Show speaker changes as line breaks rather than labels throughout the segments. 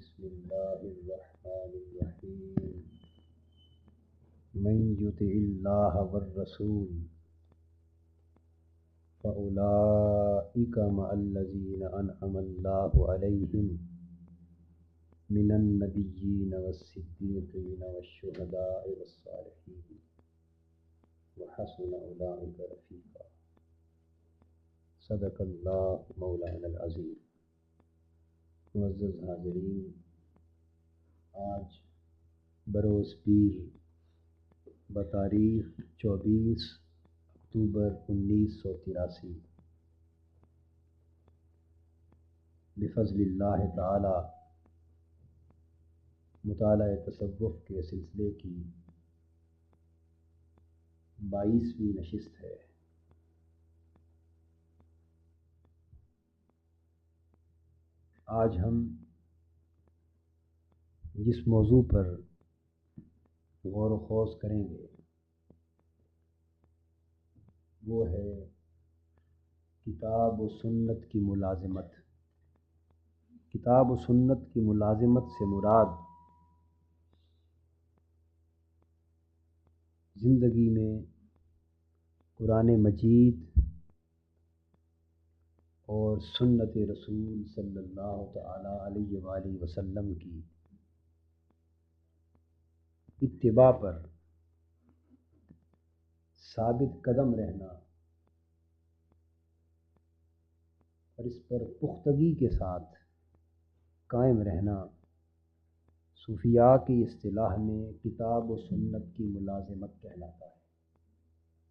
بسم اللہ الرحمن الرحیم من یطع اللہ والرسول فأولئک مع الذین انعم اللہ علیہم من النبیین والصدیقین والشہداء والصالحین وحسن اولئک رفیقا۔ صدق اللہ مولانا العظیم۔ معزز حاضرین، آج بروز پیر بتاریخ 24 اکتوبر 1983 بفضل اللہ تعالی مطالعہ تصوف کے سلسلے کی 22ویں نشست ہے۔ آج ہم جس موضوع پر غور و خوض کریں گے وہ ہے کتاب و سنت کی ملازمت۔ کتاب و سنت کی ملازمت سے مراد زندگی میں قرآن مجید اور سنت رسول صلی اللہ تعالی علیہ وآلہ وسلم کی اتباع پر ثابت قدم رہنا اور اس پر پختگی کے ساتھ قائم رہنا صوفیاء کی اصطلاح میں کتاب و سنت کی ملازمت کہلاتا ہے۔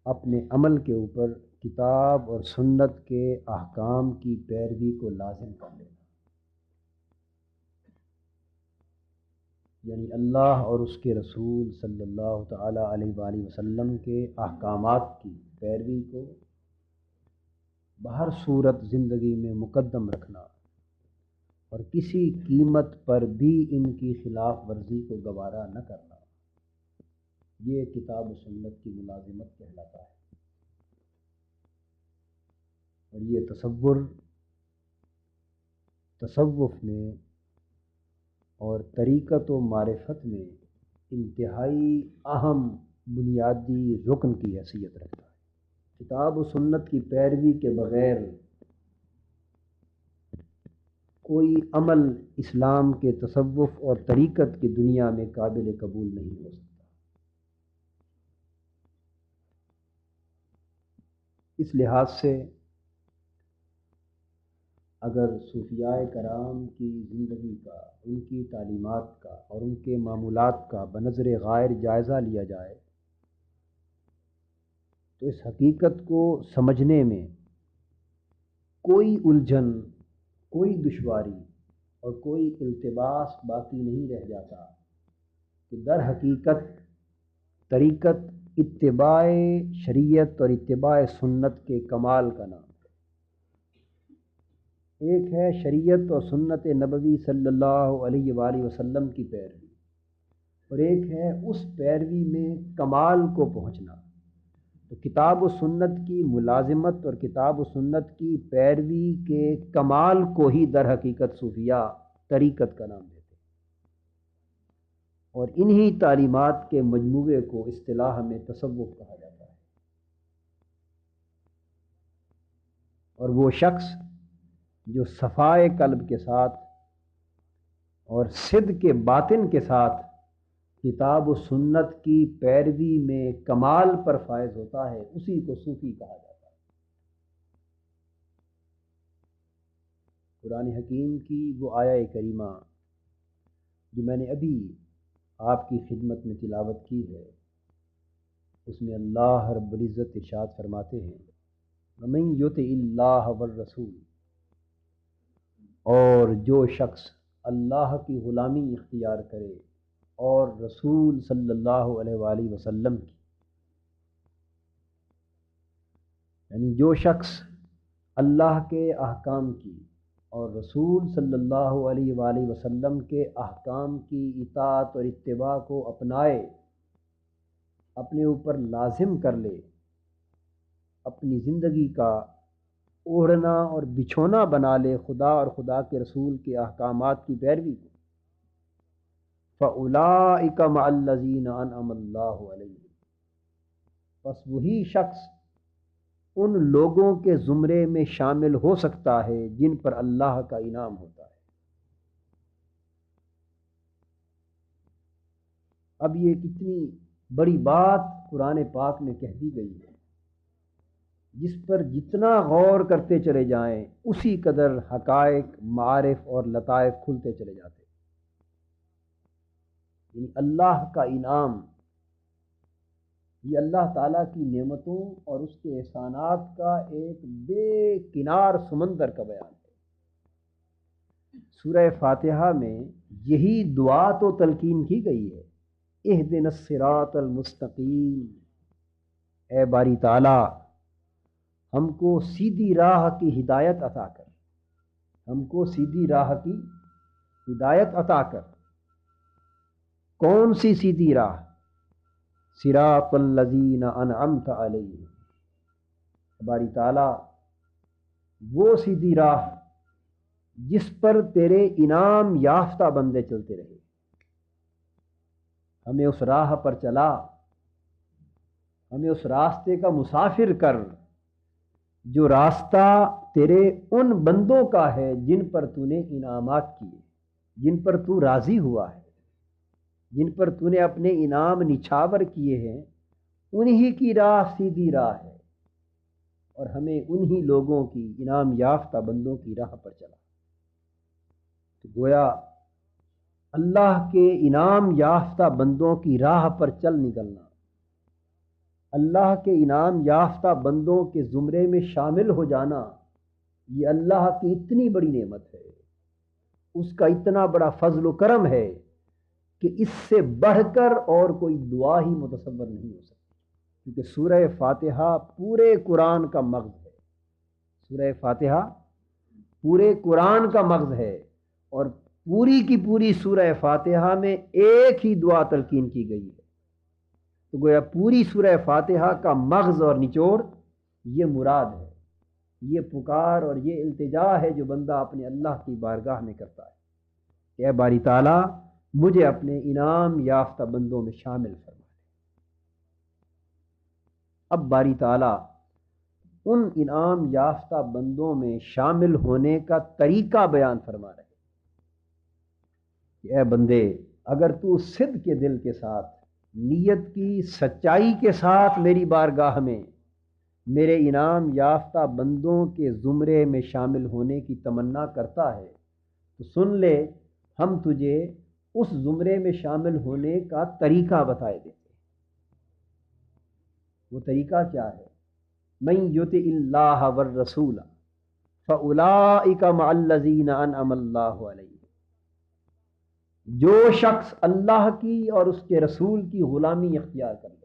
اپنے عمل کے اوپر کتاب اور سنت کے احکام کی پیروی کو لازم کر لینا، یعنی اللہ اور اس کے رسول صلی اللہ تعالی علیہ وآلہ وسلم کے احکامات کی پیروی کو بہر صورت زندگی میں مقدم رکھنا اور کسی قیمت پر بھی ان کی خلاف ورزی کو گوارا نہ کرنا، یہ کتاب و سنت کی ملازمت کہلاتا ہے۔ اور یہ تصوف میں اور طریقت و معرفت میں انتہائی اہم بنیادی رکن کی حیثیت رکھتا ہے۔ کتاب و سنت کی پیروی کے بغیر کوئی عمل اسلام کے تصوف اور طریقت کی دنیا میں قابل قبول نہیں ہو سکتا۔ اس لحاظ سے اگر صوفیاء کرام کی زندگی کا، ان کی تعلیمات کا اور ان کے معمولات کا بنظر غائر جائزہ لیا جائے تو اس حقیقت کو سمجھنے میں کوئی الجھن، کوئی دشواری اور کوئی التباس باقی نہیں رہ جاتا کہ در حقیقت طریقت اتباع شریعت اور اتباع سنت کے کمال کا نام ہے۔ ایک ہے شریعت اور سنت نبوی صلی اللہ علیہ وآلہ وسلم کی پیروی، اور ایک ہے اس پیروی میں کمال کو پہنچنا۔ تو کتاب و سنت کی ملازمت اور کتاب و سنت کی پیروی کے کمال کو ہی در حقیقت صوفیاء طریقت کا نام دیتے ہیں، اور انہی تعلیمات کے مجموعے کو اصطلاح میں تصوف کہا جاتا ہے۔ اور وہ شخص جو صفائے قلب کے ساتھ اور صدق کے باطن کے ساتھ کتاب و سنت کی پیروی میں کمال پر فائز ہوتا ہے، اسی کو صوفی کہا جاتا ہے۔ قرآن حکیم کی وہ آیہ کریمہ جو میں نے ابھی آپ کی خدمت میں تلاوت کی ہے، اس میں اللہ رب العزت ارشاد فرماتے ہیں وَمَن یُطِعِ اللَّهَ وَالرَّسُولَ، اور جو شخص اللہ کی غلامی اختیار کرے اور رسول صلی اللہ علیہ وآلہ وسلم کی، یعنی جو شخص اللہ کے احکام کی اور رسول صلی اللہ علیہ وآلہ وسلم کے احکام کی اطاعت اور اتباع کو اپنائے، اپنے اوپر لازم کر لے، اپنی زندگی کا اوڑھنا اور بچھونا بنا لے خدا اور خدا کے رسول کے احکامات کی پیروی کو، فَأُولَٰئِكَ مَعَ الَّذِينَ أَنْعَمَ اللَّهُ عَلَيْهِمْ، بس وہی شخص ان لوگوں کے زمرے میں شامل ہو سکتا ہے جن پر اللہ کا انعام ہوتا ہے۔ اب یہ کتنی بڑی بات قرآن پاک میں کہہ دی گئی ہے، جس پر جتنا غور کرتے چلے جائیں اسی قدر حقائق، معارف اور لطائف کھلتے چلے جاتے ہیں۔ یعنی اللہ کا انعام، یہ اللہ تعالیٰ کی نعمتوں اور اس کے احسانات کا ایک بے کنار سمندر کا بیان ہے۔ سورہ فاتحہ میں یہی دعا تو تلقین کی گئی ہے، اہدنا الصراط المستقیم، اے باری تعالیٰ ہم کو سیدھی راہ کی ہدایت عطا کر، ہم کو سیدھی راہ کی ہدایت عطا کر۔ کون سی سیدھی راہ؟ صراط الذین انعمت علیہم، باری تعالیٰ وہ سیدھی راہ جس پر تیرے انعام یافتہ بندے چلتے رہے، ہمیں اس راہ پر چلا، ہمیں اس راستے کا مسافر کر جو راستہ تیرے ان بندوں کا ہے جن پر تو نے انعامات کیے، جن پر تو راضی ہوا ہے، جن پر تو نے اپنے انعام نچھاور کیے ہیں، انہی کی راہ سیدھی راہ ہے، اور ہمیں انہی لوگوں کی انعام یافتہ بندوں کی راہ پر چلا۔ تو گویا اللہ کے انعام یافتہ بندوں کی راہ پر چل نکلنا، اللہ کے انعام یافتہ بندوں کے زمرے میں شامل ہو جانا، یہ اللہ کی اتنی بڑی نعمت ہے، اس کا اتنا بڑا فضل و کرم ہے کہ اس سے بڑھ کر اور کوئی دعا ہی متصور نہیں ہو سکتی، کیونکہ سورہ فاتحہ پورے قرآن کا مغز ہے، سورہ فاتحہ پورے قرآن کا مغز ہے، اور پوری کی پوری سورہ فاتحہ میں ایک ہی دعا تلقین کی گئی ہے۔ تو گویا پوری سورہ فاتحہ کا مغز اور نچوڑ یہ مراد ہے، یہ پکار اور یہ التجا ہے جو بندہ اپنے اللہ کی بارگاہ میں کرتا ہے کہ اے باری تعالیٰ مجھے اپنے انعام یافتہ بندوں میں شامل فرما دے۔ اب باری تعالیٰ ان انعام یافتہ بندوں میں شامل ہونے کا طریقہ بیان فرما رہے کہ اے بندے اگر تو صدق کے دل کے ساتھ، نیت کی سچائی کے ساتھ میری بارگاہ میں میرے انعام یافتہ بندوں کے زمرے میں شامل ہونے کی تمنا کرتا ہے تو سن لے، ہم تجھے اس زمرے میں شامل ہونے کا طریقہ بتائے دیتے۔ وہ طریقہ کیا ہے؟ من یطع اللہ والرسول فاولئک مع الذین انعم اللہ علیہم، جو شخص اللہ کی اور اس کے رسول کی غلامی اختیار کر لے۔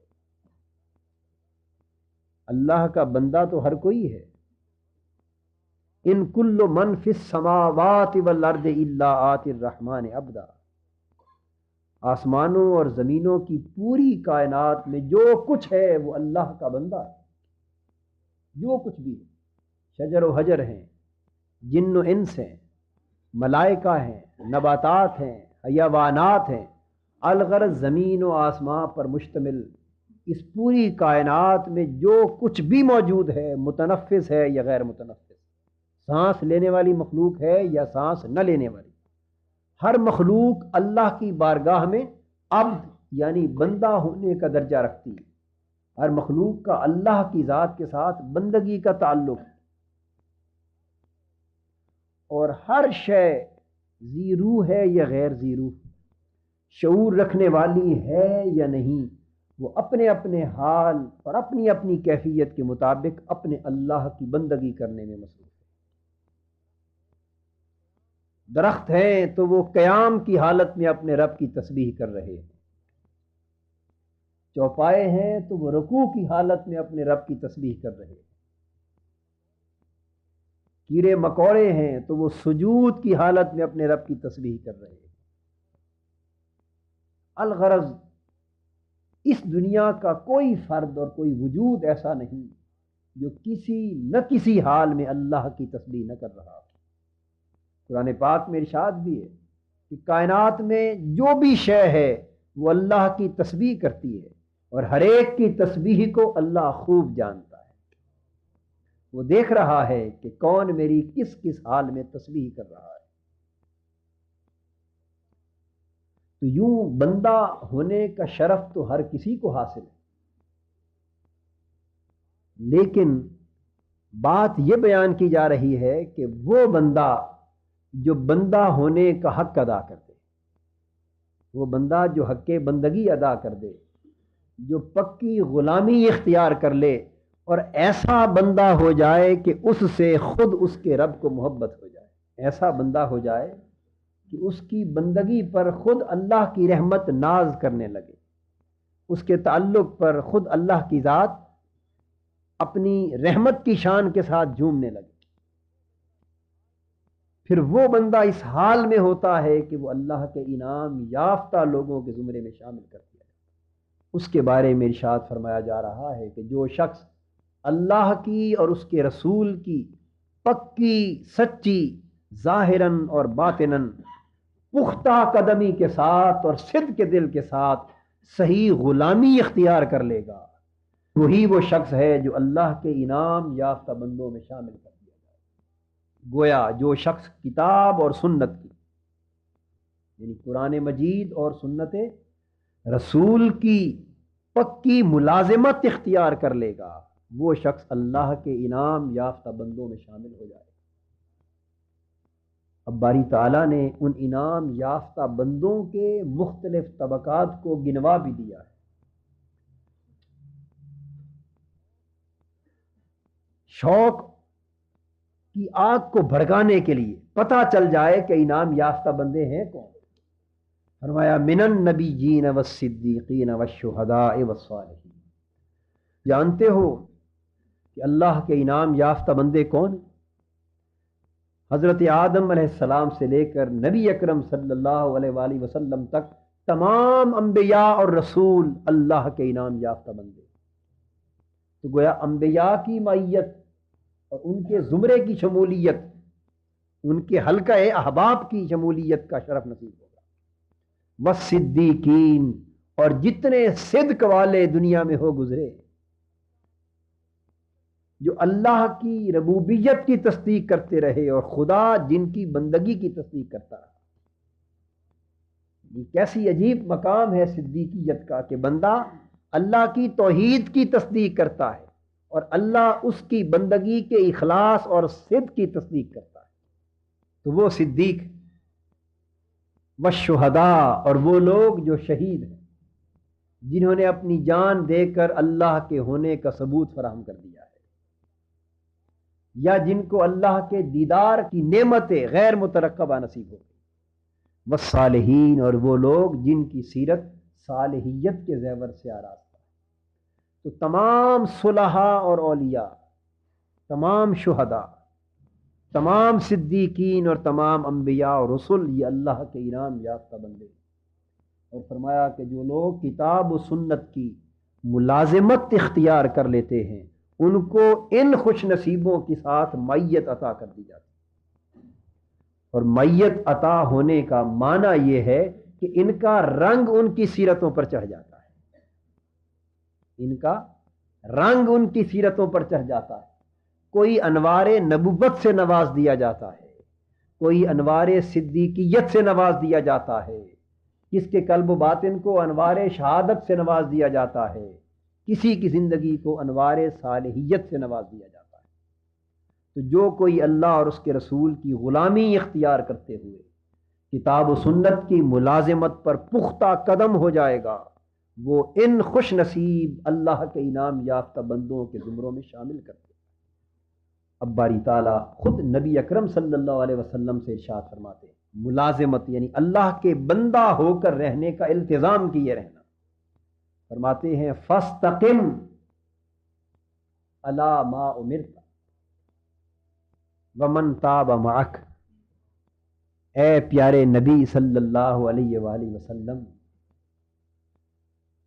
اللہ کا بندہ تو ہر کوئی ہے، ان کل من فی السماوات والارض الا آتی الرحمن عبدا، آسمانوں اور زمینوں کی پوری کائنات میں جو کچھ ہے وہ اللہ کا بندہ ہے، جو کچھ بھی شجر و حجر ہیں، جن و انس ہیں، ملائکہ ہیں، نباتات ہیں، حیوانات ہیں، الغرض زمین و آسمان پر مشتمل اس پوری کائنات میں جو کچھ بھی موجود ہے، متنفس ہے یا غیر متنفس، سانس لینے والی مخلوق ہے یا سانس نہ لینے والی، ہر مخلوق اللہ کی بارگاہ میں عبد یعنی بندہ ہونے کا درجہ رکھتی ہے، ہر مخلوق کا اللہ کی ذات کے ساتھ بندگی کا تعلق ہے، اور ہر شے ذی روح ہے یا غیر ذی روح، شعور رکھنے والی ہے یا نہیں، وہ اپنے اپنے حال اور اپنی اپنی کیفیت کے مطابق اپنے اللہ کی بندگی کرنے میں مصروف ہے۔ درخت ہیں تو وہ قیام کی حالت میں اپنے رب کی تسبیح کر رہے ہیں، چوپائے ہیں تو وہ رکوع کی حالت میں اپنے رب کی تسبیح کر رہے ہیں، کیڑے مکوڑے ہیں تو وہ سجود کی حالت میں اپنے رب کی تسبیح کر رہے ہیں۔ الغرض اس دنیا کا کوئی فرد اور کوئی وجود ایسا نہیں جو کسی نہ کسی حال میں اللہ کی تسبیح نہ کر رہا۔ قرآن پاک میں ارشاد بھی ہے کہ کائنات میں جو بھی شے ہے وہ اللہ کی تسبیح کرتی ہے، اور ہر ایک کی تسبیح کو اللہ خوب جانتا ہے۔ وہ دیکھ رہا ہے کہ کون میری کس کس حال میں تسبیح کر رہا ہے۔ تو یوں بندہ ہونے کا شرف تو ہر کسی کو حاصل ہے، لیکن بات یہ بیان کی جا رہی ہے کہ وہ بندہ جو بندہ ہونے کا حق ادا کر دے، وہ بندہ جو حق بندگی ادا کر دے، جو پکی غلامی اختیار کر لے، اور ایسا بندہ ہو جائے کہ اس سے خود اس کے رب کو محبت ہو جائے، ایسا بندہ ہو جائے کہ اس کی بندگی پر خود اللہ کی رحمت ناز کرنے لگے، اس کے تعلق پر خود اللہ کی ذات اپنی رحمت کی شان کے ساتھ جھومنے لگے، پھر وہ بندہ اس حال میں ہوتا ہے کہ وہ اللہ کے انعام یافتہ لوگوں کے زمرے میں شامل کر دیا جائے۔ اس کے بارے میں ارشاد فرمایا جا رہا ہے کہ جو شخص اللہ کی اور اس کے رسول کی پکی سچی ظاہراً اور باطناً پختہ قدمی کے ساتھ اور صدق کے دل کے ساتھ صحیح غلامی اختیار کر لے گا، وہی وہ شخص ہے جو اللہ کے انعام یافتہ بندوں میں شامل کر دیا جائے۔ گویا جو شخص کتاب اور سنت کی، یعنی قرآن مجید اور سنت رسول کی پکی ملازمت اختیار کر لے گا، وہ شخص اللہ کے انعام یافتہ بندوں میں شامل ہو جائے گا۔ اب باری تعالیٰ نے ان انعام یافتہ بندوں کے مختلف طبقات کو گنوا بھی دیا ہے۔ شوق کی آگ کو بھڑکانے کے لیے پتہ چل جائے کہ انعام یافتہ بندے ہیں کون، فرمایا من النبیین والصدیقین والشہداء والصالحین۔ جانتے ہو کہ اللہ کے انعام یافتہ بندے کون ہیں؟ حضرت آدم علیہ السلام سے لے کر نبی اکرم صلی اللہ علیہ وآلہ وسلم تک تمام انبیاء اور رسول اللہ کے انعام یافتہ بندے۔ تو گویا انبیاء کی معیت اور ان کے زمرے کی شمولیت، ان کے حلقہ احباب کی شمولیت کا شرف نصیب ہوگا۔ والصدیقین، اور جتنے صدق والے دنیا میں ہو گزرے، جو اللہ کی ربوبیت کی تصدیق کرتے رہے اور خدا جن کی بندگی کی تصدیق کرتا رہا۔ یہ کیسی عجیب مقام ہے صدیقیت کا کہ بندہ اللہ کی توحید کی تصدیق کرتا ہے اور اللہ اس کی بندگی کے اخلاص اور صدق کی تصدیق کرتا ہے، تو وہ صدیق۔ والشہداء، اور وہ لوگ جو شہید ہیں، جنہوں نے اپنی جان دے کر اللہ کے ہونے کا ثبوت فراہم کر دیا ہے، یا جن کو اللہ کے دیدار کی نعمتیں غیر مترقبہ نصیب ہو گئی۔ والصالحین، اور وہ لوگ جن کی سیرت صالحیت کے زیور سے آراستہ ہے۔ تو تمام صلحاء اور اولیاء، تمام شہداء، تمام صدیقین اور تمام انبیاء اور رسل، یہ اللہ کے انعام یافتہ بندے۔ اور فرمایا کہ جو لوگ کتاب و سنت کی ملازمت اختیار کر لیتے ہیں، ان کو ان خوش نصیبوں کے ساتھ معیت عطا کر دی جاتی ہے۔ اور معیت عطا ہونے کا معنی یہ ہے کہ ان کا رنگ ان کی سیرتوں پر چڑھ جاتا ہے، ان کا رنگ ان کی سیرتوں پر چڑھ جاتا ہے۔ کوئی انوار نبوت سے نواز دیا جاتا ہے، کوئی انوار صدیقیت سے نواز دیا جاتا ہے، کس کے قلب و باطن کو انوار شہادت سے نواز دیا جاتا ہے، کسی کی زندگی کو انوار صالحیت سے نواز دیا جاتا ہے۔ تو جو کوئی اللہ اور اس کے رسول کی غلامی اختیار کرتے ہوئے کتاب و سنت کی ملازمت پر پختہ قدم ہو جائے گا، وہ ان خوش نصیب اللہ کے انعام یافتہ بندوں کے زمروں میں شامل کرتے ہیں۔ اب باری تعالیٰ خود نبی اکرم صلی اللہ علیہ وسلم سے ارشاد فرماتے ہیں، ملازمت یعنی اللہ کے بندہ ہو کر رہنے کا التزام کیے رہنا۔ فرماتے ہیں فاستقم علی ما امرت ومن تاب معک۔ اے پیارے نبی صلی اللہ علیہ وآلہ وسلم،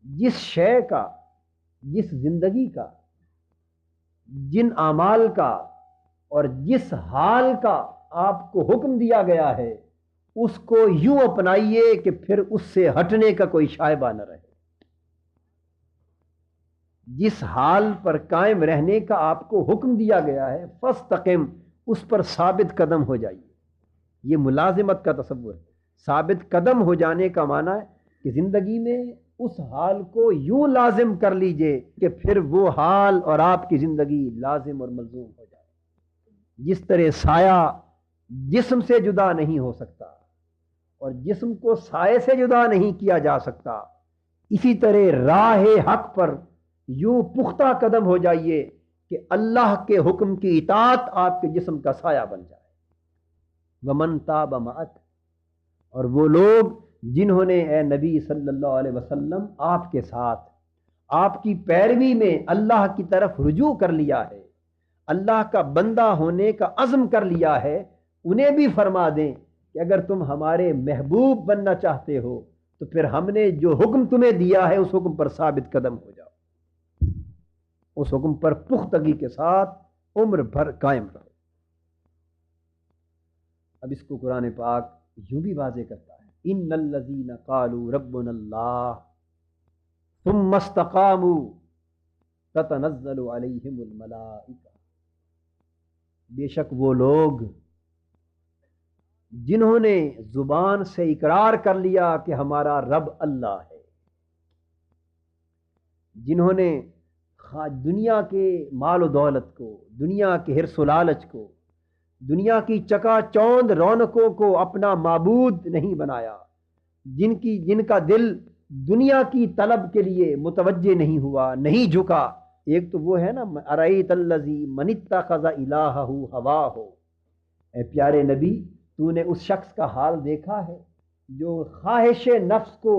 جس شے کا، جس زندگی کا، جن اعمال کا اور جس حال کا آپ کو حکم دیا گیا ہے، اس کو یوں اپنائیے کہ پھر اس سے ہٹنے کا کوئی شائبہ نہ رہے۔ جس حال پر قائم رہنے کا آپ کو حکم دیا گیا ہے فاستقم، اس پر ثابت قدم ہو جائیے۔ یہ ملازمت کا تصور ہے۔ ثابت قدم ہو جانے کا معنی ہے کہ زندگی میں اس حال کو یوں لازم کر لیجئے کہ پھر وہ حال اور آپ کی زندگی لازم اور ملزوم ہو جائے۔ جس طرح سایہ جسم سے جدا نہیں ہو سکتا اور جسم کو سائے سے جدا نہیں کیا جا سکتا، اسی طرح راہ حق پر یوں پختہ قدم ہو جائیے کہ اللہ کے حکم کی اطاعت آپ کے جسم کا سایہ بن جائے۔ ومن تاب معک، اور وہ لوگ جنہوں نے اے نبی صلی اللہ علیہ وسلم آپ کے ساتھ آپ کی پیروی میں اللہ کی طرف رجوع کر لیا ہے، اللہ کا بندہ ہونے کا عزم کر لیا ہے، انہیں بھی فرما دیں کہ اگر تم ہمارے محبوب بننا چاہتے ہو تو پھر ہم نے جو حکم تمہیں دیا ہے اس حکم پر ثابت قدم ہو جاؤ، اس حکم پر پختگی کے ساتھ عمر بھر قائم رہو۔ اب اس کو قرآن پاک یوں بھی واضح کرتا ہے، ان الذین قالوا ربنا اللہ ثم استقاموا تتنزل علیہم الملائکہ، بے شک وہ لوگ جنہوں نے زبان سے اقرار کر لیا کہ ہمارا رب اللہ ہے، جنہوں نے دنیا کے مال و دولت کو، دنیا کے حرص و لالچ کو، دنیا کی چکا چوند رونقوں کو اپنا معبود نہیں بنایا، جن کا دل دنیا کی طلب کے لیے متوجہ نہیں ہوا، نہیں جھکا۔ ایک تو وہ ہے نا ارأیت الذی من اتخذ الہہ ہواہ، اے پیارے نبی تو نے اس شخص کا حال دیکھا ہے جو خواہش نفس کو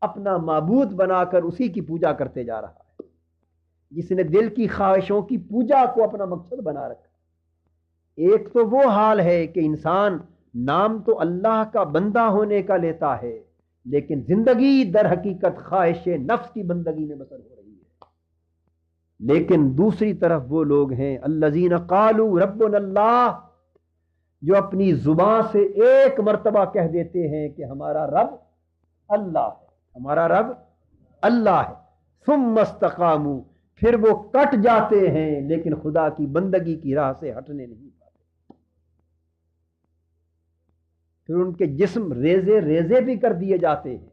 اپنا معبود بنا کر اسی کی پوجا کرتے جا رہا ہے، جس نے دل کی خواہشوں کی پوجا کو اپنا مقصد بنا رکھا۔ ایک تو وہ حال ہے کہ انسان نام تو اللہ کا بندہ ہونے کا لیتا ہے لیکن زندگی در حقیقت خواہش نفس کی بندگی میں بسر ہو رہی ہے۔ لیکن دوسری طرف وہ لوگ ہیں الذین قالوا ربنا اللہ، جو اپنی زبان سے ایک مرتبہ کہہ دیتے ہیں کہ ہمارا رب اللہ ہے، ہمارا رب اللہ ہے، ثم استقاموا، پھر وہ کٹ جاتے ہیں لیکن خدا کی بندگی کی راہ سے ہٹنے نہیں پاتے، پھر ان کے جسم ریزے ریزے بھی کر دیے جاتے ہیں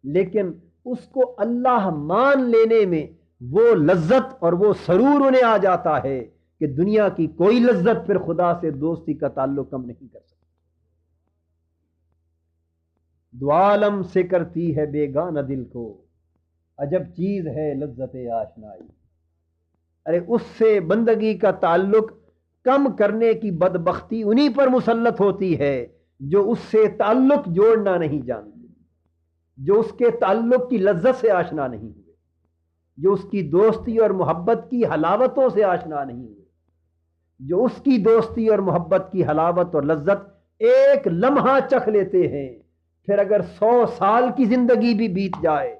لیکن اس کو اللہ مان لینے میں وہ لذت اور وہ سرور انہیں آ جاتا ہے کہ دنیا کی کوئی لذت پھر خدا سے دوستی کا تعلق کم نہیں کر سکتی۔ دو عالم سے کرتی ہے بیگانہ دل کو، عجب چیز ہے لذت آشنائی۔ ارے اس سے بندگی کا تعلق کم کرنے کی بدبختی انہی پر مسلط ہوتی ہے جو اس سے تعلق جوڑنا نہیں جانتے، جو اس کے تعلق کی لذت سے آشنا نہیں ہوئے، جو اس کی دوستی اور محبت کی حلاوتوں سے آشنا نہیں ہوئے، جو اس کی دوستی اور محبت کی حلاوت اور لذت ایک لمحہ چکھ لیتے ہیں، پھر اگر 100 سال کی زندگی بھی بیت جائے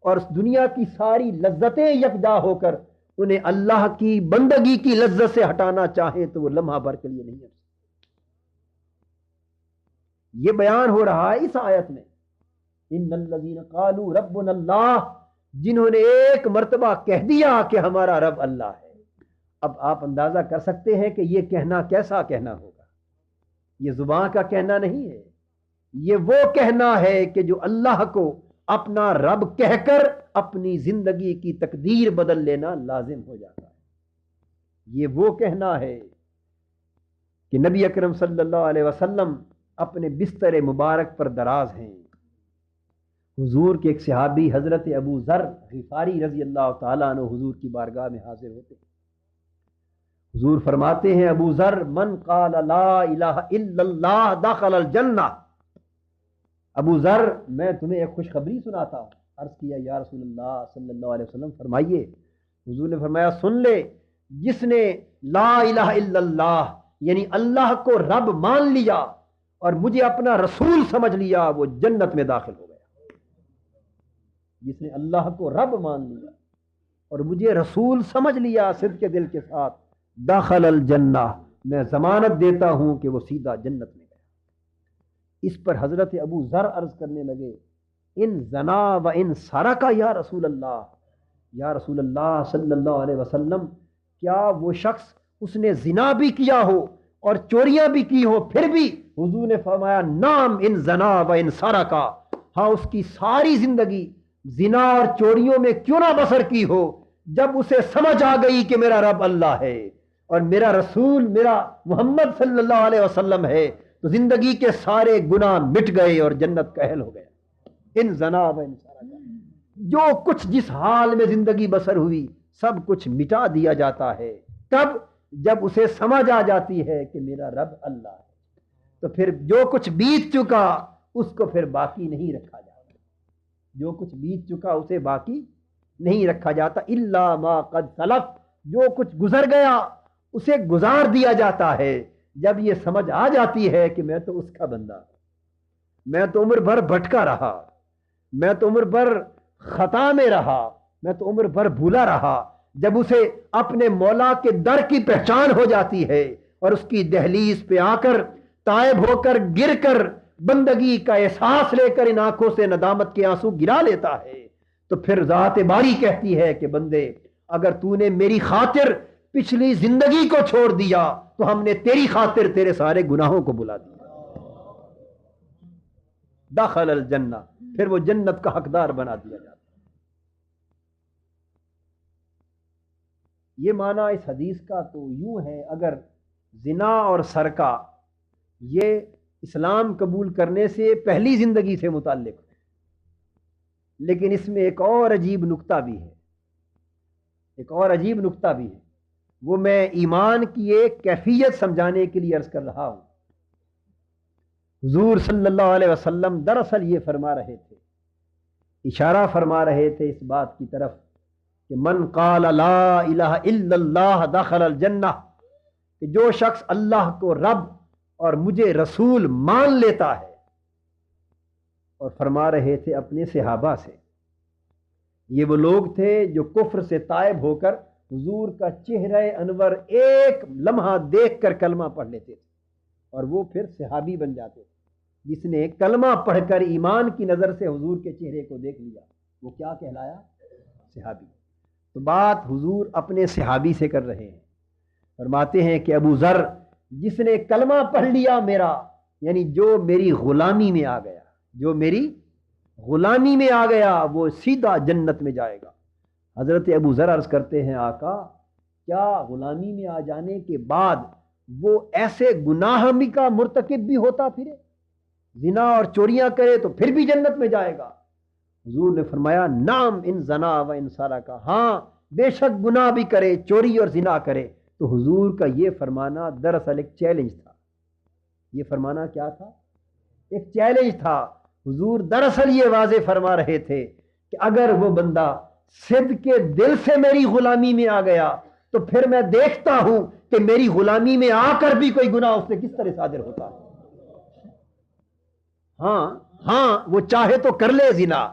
اور دنیا کی ساری لذتیں یکجا ہو کر انہیں اللہ کی بندگی کی لذت سے ہٹانا چاہیں تو وہ لمحہ بھر کے لیے نہیں ہٹ سکتے۔ یہ بیان ہو رہا ہے اس آیت میں، ان الذین قالوا ربنا اللہ، جنہوں نے ایک مرتبہ کہہ دیا کہ ہمارا رب اللہ ہے۔ اب آپ اندازہ کر سکتے ہیں کہ یہ کہنا کیسا کہنا ہوگا، یہ زبان کا کہنا نہیں ہے، یہ وہ کہنا ہے کہ جو اللہ کو اپنا رب کہہ کر اپنی زندگی کی تقدیر بدل لینا لازم ہو جاتا ہے۔ یہ وہ کہنا ہے کہ نبی اکرم صلی اللہ علیہ وسلم اپنے بستر مبارک پر دراز ہیں، حضور کے ایک صحابی حضرت ابو ذر غفاری رضی اللہ تعالیٰ عنہ حضور کی بارگاہ میں حاضر ہوتے ہیں۔ حضور فرماتے ہیں ابو ذر من قال لا الہ الا اللہ دخل الجنہ۔ ابو ذر میں تمہیں ایک خوشخبری سناتا ہوں۔ عرض کیا یا رسول اللہ صلی اللہ علیہ وسلم فرمائیے۔ حضور نے فرمایا سن لے، جس نے لا الہ الا اللہ یعنی اللہ کو رب مان لیا اور مجھے اپنا رسول سمجھ لیا وہ جنت میں داخل ہو گیا۔ جس نے اللہ کو رب مان لیا اور مجھے رسول سمجھ لیا صدق کے دل کے ساتھ، داخل الجنہ، میں ضمانت دیتا ہوں کہ وہ سیدھا جنت میں گیا۔ اس پر حضرت ابو ذر عرض کرنے لگے ان زنا و ان سرقہ یا رسول اللہ، یا رسول اللہ صلی اللہ علیہ وسلم، کیا وہ شخص اس نے زنا بھی کیا ہو اور چوریاں بھی کی ہو پھر بھی؟ حضور نے فرمایا نام ان زنا و ان سرقہ، ہاں اس کی ساری زندگی زنا اور چوریوں میں کیوں نہ بسر کی ہو، جب اسے سمجھ آ گئی کہ میرا رب اللہ ہے اور میرا رسول میرا محمد صلی اللہ علیہ وسلم ہے، تو زندگی کے سارے گناہ مٹ گئے اور جنت کا اہل ہو گیا۔ ان زنا و ان سرقہ، جو کچھ جس حال میں زندگی بسر ہوئی سب کچھ مٹا دیا جاتا ہے، کب؟ جب اسے سمجھ آ جاتی ہے کہ میرا رب اللہ ہے، تو پھر جو کچھ بیت چکا اس کو پھر باقی نہیں رکھا جاتا، جو کچھ بیت چکا اسے باقی نہیں رکھا جاتا، الا ما قد سلف، جو کچھ گزر گیا اسے گزار دیا جاتا ہے۔ جب یہ سمجھ آ جاتی ہے کہ میں تو اس کا بندہ، میں تو عمر بھر بھٹکا رہا، میں تو عمر بھر خطا میں رہا، میں تو عمر بھر بھولا رہا، جب اسے اپنے مولا کے در کی پہچان ہو جاتی ہے اور اس کی دہلیز پہ آ کر تائب ہو کر گر کر بندگی کا احساس لے کر ان آنکھوں سے ندامت کے آنسو گرا لیتا ہے، تو پھر ذات باری کہتی ہے کہ بندے اگر تو نے میری خاطر پچھلی زندگی کو چھوڑ دیا تو ہم نے تیری خاطر تیرے سارے گناہوں کو بلا دیا۔ دخل الجنہ، پھر وہ جنت کا حقدار بنا دیا جاتا ہے۔ یہ معنی اس حدیث کا تو یوں ہے، اگر زنا اور سرقہ یہ اسلام قبول کرنے سے پہلی زندگی سے متعلق ہے، لیکن اس میں ایک اور عجیب نکتہ بھی ہے، ایک اور عجیب نکتہ بھی ہے، وہ میں ایمان کی ایک کیفیت سمجھانے کے لیے عرض کر رہا ہوں۔ حضور صلی اللہ علیہ وسلم دراصل یہ فرما رہے تھے، اشارہ فرما رہے تھے اس بات کی طرف کہ من قال لا الہ الا اللہ دخل الجنہ، کہ جو شخص اللہ کو رب اور مجھے رسول مان لیتا ہے، اور فرما رہے تھے اپنے صحابہ سے، یہ وہ لوگ تھے جو کفر سے تائب ہو کر حضور کا چہرہ انور ایک لمحہ دیکھ کر کلمہ پڑھ لیتے تھے اور وہ پھر صحابی بن جاتے تھے۔ جس نے کلمہ پڑھ کر ایمان کی نظر سے حضور کے چہرے کو دیکھ لیا وہ کیا کہلایا؟ صحابی۔ تو بات حضور اپنے صحابی سے کر رہے ہیں، فرماتے ہیں کہ ابو ذر جس نے کلمہ پڑھ لیا میرا، یعنی جو میری غلامی میں آ گیا، جو میری غلامی میں آ گیا وہ سیدھا جنت میں جائے گا۔ حضرت ابو ذر عرض کرتے ہیں آقا کیا غلامی میں آ جانے کے بعد وہ ایسے گناہ کا مرتکب بھی ہوتا پھرے، زنا اور چوریاں کرے تو پھر بھی جنت میں جائے گا؟ حضور نے فرمایا نعم ان زنا و ان سرقہ، ہاں بے شک گناہ بھی کرے، چوری اور زنا کرے۔ تو حضور کا یہ فرمانا دراصل ایک چیلنج تھا۔ یہ فرمانا کیا تھا؟ ایک چیلنج تھا۔ حضور دراصل یہ واضح فرما رہے تھے کہ اگر وہ بندہ صدق کے دل سے میری غلامی میں آ گیا تو پھر میں دیکھتا ہوں کہ میری غلامی میں آ کر بھی کوئی گناہ اس سے کس طرح صادر ہوتا ہے۔ ہاں وہ چاہے تو کر لے زنا،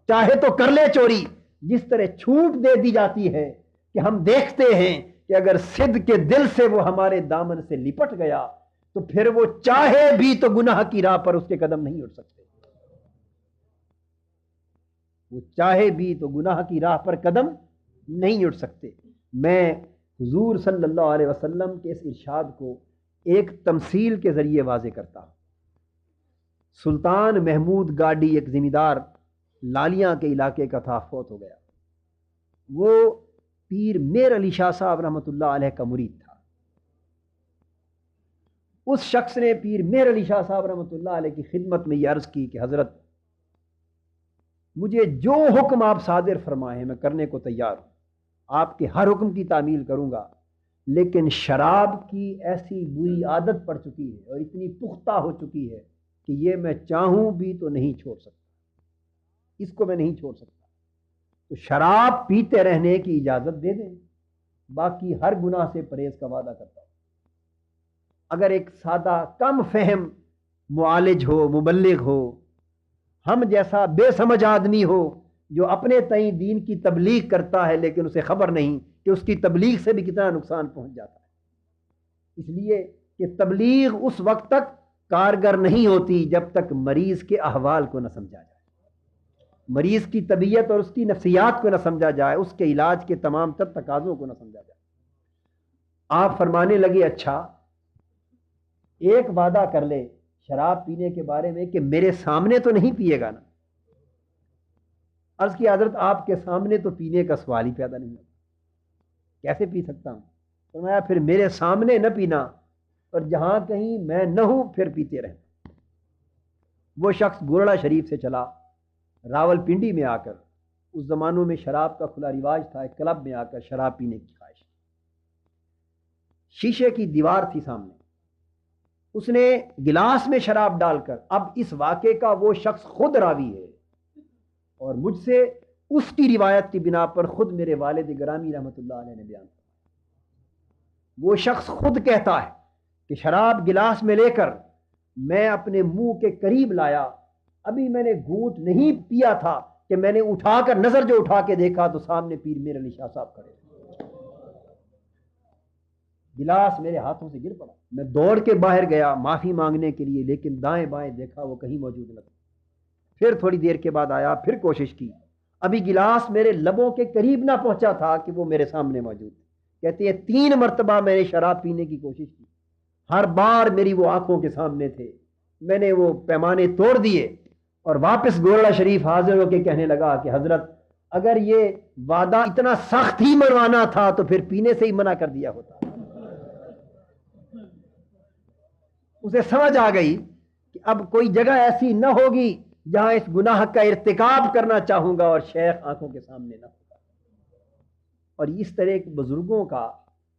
چاہے تو کر لے چوری، جس طرح چھوٹ دے دی جاتی ہے کہ ہم دیکھتے ہیں کہ اگر صدق کے دل سے وہ ہمارے دامن سے لپٹ گیا تو پھر وہ چاہے بھی تو گناہ کی راہ پر اس کے قدم نہیں اٹھ سکتے، وہ چاہے بھی تو گناہ کی راہ پر قدم نہیں اٹھ سکتے۔ میں حضور صلی اللہ علیہ وسلم کے اس ارشاد کو ایک تمثیل کے ذریعے واضح کرتا ہوں۔ سلطان محمود گاڈی ایک زمیندار لالیاں کے علاقے کا تھا، فوت ہو گیا۔ وہ پیر میر علی شاہ صاحب رحمۃ اللہ علیہ کا مرید تھا۔ اس شخص نے پیر میر علی شاہ صاحب رحمۃ اللہ علیہ کی خدمت میں یہ عرض کی کہ حضرت مجھے جو حکم آپ صادر فرمائیں میں کرنے کو تیار ہوں، آپ کے ہر حکم کی تعمیل کروں گا، لیکن شراب کی ایسی بری عادت پڑ چکی ہے اور اتنی پختہ ہو چکی ہے کہ یہ میں چاہوں بھی تو نہیں چھوڑ سکتا، اس کو میں نہیں چھوڑ سکتا۔ تو شراب پیتے رہنے کی اجازت دے دیں، باقی ہر گناہ سے پرہیز کا وعدہ کرتا ہوں۔ اگر ایک سادہ کم فہم معالج ہو، مبلغ ہو، ہم جیسا بے سمجھ آدمی ہو جو اپنے تئیں دین کی تبلیغ کرتا ہے لیکن اسے خبر نہیں کہ اس کی تبلیغ سے بھی کتنا نقصان پہنچ جاتا ہے، اس لیے کہ تبلیغ اس وقت تک کارگر نہیں ہوتی جب تک مریض کے احوال کو نہ سمجھا جائے، مریض کی طبیعت اور اس کی نفسیات کو نہ سمجھا جائے، اس کے علاج کے تمام تر تقاضوں کو نہ سمجھا جائے۔ آپ فرمانے لگے اچھا ایک وعدہ کر لے شراب پینے کے بارے میں کہ میرے سامنے تو نہیں پیے گا نا۔ عرض کی حضرت آپ کے سامنے تو پینے کا سوال ہی پیدا نہیں ہوتا، کیسے پی سکتا ہوں؟ فرمایا پھر میرے سامنے نہ پینا، اور جہاں کہیں میں نہ ہوں پھر پیتے رہنا۔ وہ شخص گورڑا شریف سے چلا راول پنڈی میں آ کر، اس زمانوں میں شراب کا کھلا رواج تھا، ایک کلب میں آ کر شراب پینے کی خواہش، شیشے کی دیوار تھی سامنے، اس نے گلاس میں شراب ڈال کر، اب اس واقعے کا وہ شخص خود راوی ہے اور مجھ سے اس کی روایت کی بنا پر خود میرے والد گرامی رحمۃ اللہ علیہ نے بیان کیا، وہ شخص خود کہتا ہے کہ شراب گلاس میں لے کر میں اپنے منہ کے قریب لایا، ابھی میں نے گھونٹ نہیں پیا تھا کہ میں نے اٹھا کر نظر جو اٹھا کے دیکھا تو سامنے پیر میر علی شاہ صاحب کھڑے، گلاس میرے ہاتھوں سے گر پڑا، میں دوڑ کے باہر گیا معافی مانگنے کے لیے، لیکن دائیں بائیں دیکھا وہ کہیں موجود نہ تھا۔ پھر تھوڑی دیر کے بعد آیا، پھر کوشش کی، ابھی گلاس میرے لبوں کے قریب نہ پہنچا تھا کہ وہ میرے سامنے موجود تھے۔ کہتے ہیں 3 مرتبہ میں نے شراب پینے کی کوشش کی، ہر بار میری وہ آنکھوں کے سامنے تھے، میں نے وہ پیمانے توڑ دیے اور واپس گورڑا شریف حاضر ہو کے کہنے لگا کہ حضرت اگر یہ وعدہ اتنا سخت ہی منوانا تھا تو پھر پینے سے ہی منع کر دیا ہوتا۔ اسے سمجھ آ گئی کہ اب کوئی جگہ ایسی نہ ہوگی جہاں اس گناہ کا ارتکاب کرنا چاہوں گا اور شیخ آنکھوں کے سامنے نہ ہوگا۔ اور اس طرح کے بزرگوں کا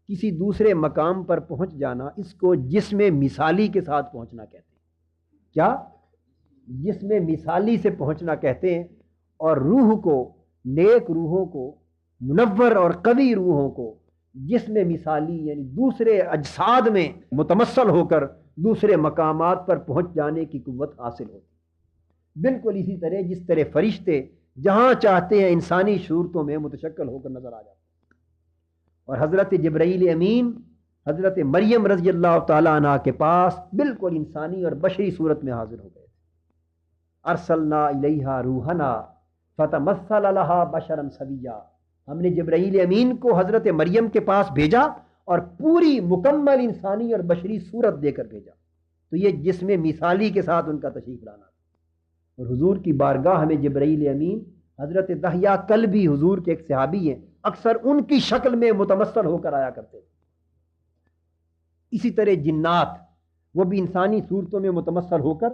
کسی دوسرے مقام پر پہنچ جانا، اس کو جسم مثالی کے ساتھ پہنچنا کہتے ہیں۔ کیا؟ جسم مثالی سے پہنچنا کہتے ہیں، اور روح کو، نیک روحوں کو، منور اور قوی روحوں کو جسم مثالی یعنی دوسرے اجساد میں متمثل ہو کر دوسرے مقامات پر پہنچ جانے کی قوت حاصل ہوتی۔ بالکل اسی طرح جس طرح فرشتے جہاں چاہتے ہیں انسانی صورتوں میں متشکل ہو کر نظر آ جاتے ہیں، اور حضرت جبرائیل امین حضرت مریم رضی اللہ تعالیٰ عنہ کے پاس بالکل انسانی اور بشری صورت میں حاضر ہو گئے۔ ارسلنا الیہا روحنا فتمثل لہا بشرا سویا، ہم نے جبرائیل امین کو حضرت مریم کے پاس بھیجا اور پوری مکمل انسانی اور بشری صورت دے کر بھیجا۔ تو یہ جسم مثالی کے ساتھ ان کا تشریف لانا، اور حضور کی بارگاہ میں جبرائیل امین حضرت دحیہ کلبی حضور کے ایک صحابی ہیں، اکثر ان کی شکل میں متمثل ہو کر آیا کرتے تھے۔ اسی طرح جنات وہ بھی انسانی صورتوں میں متمثل ہو کر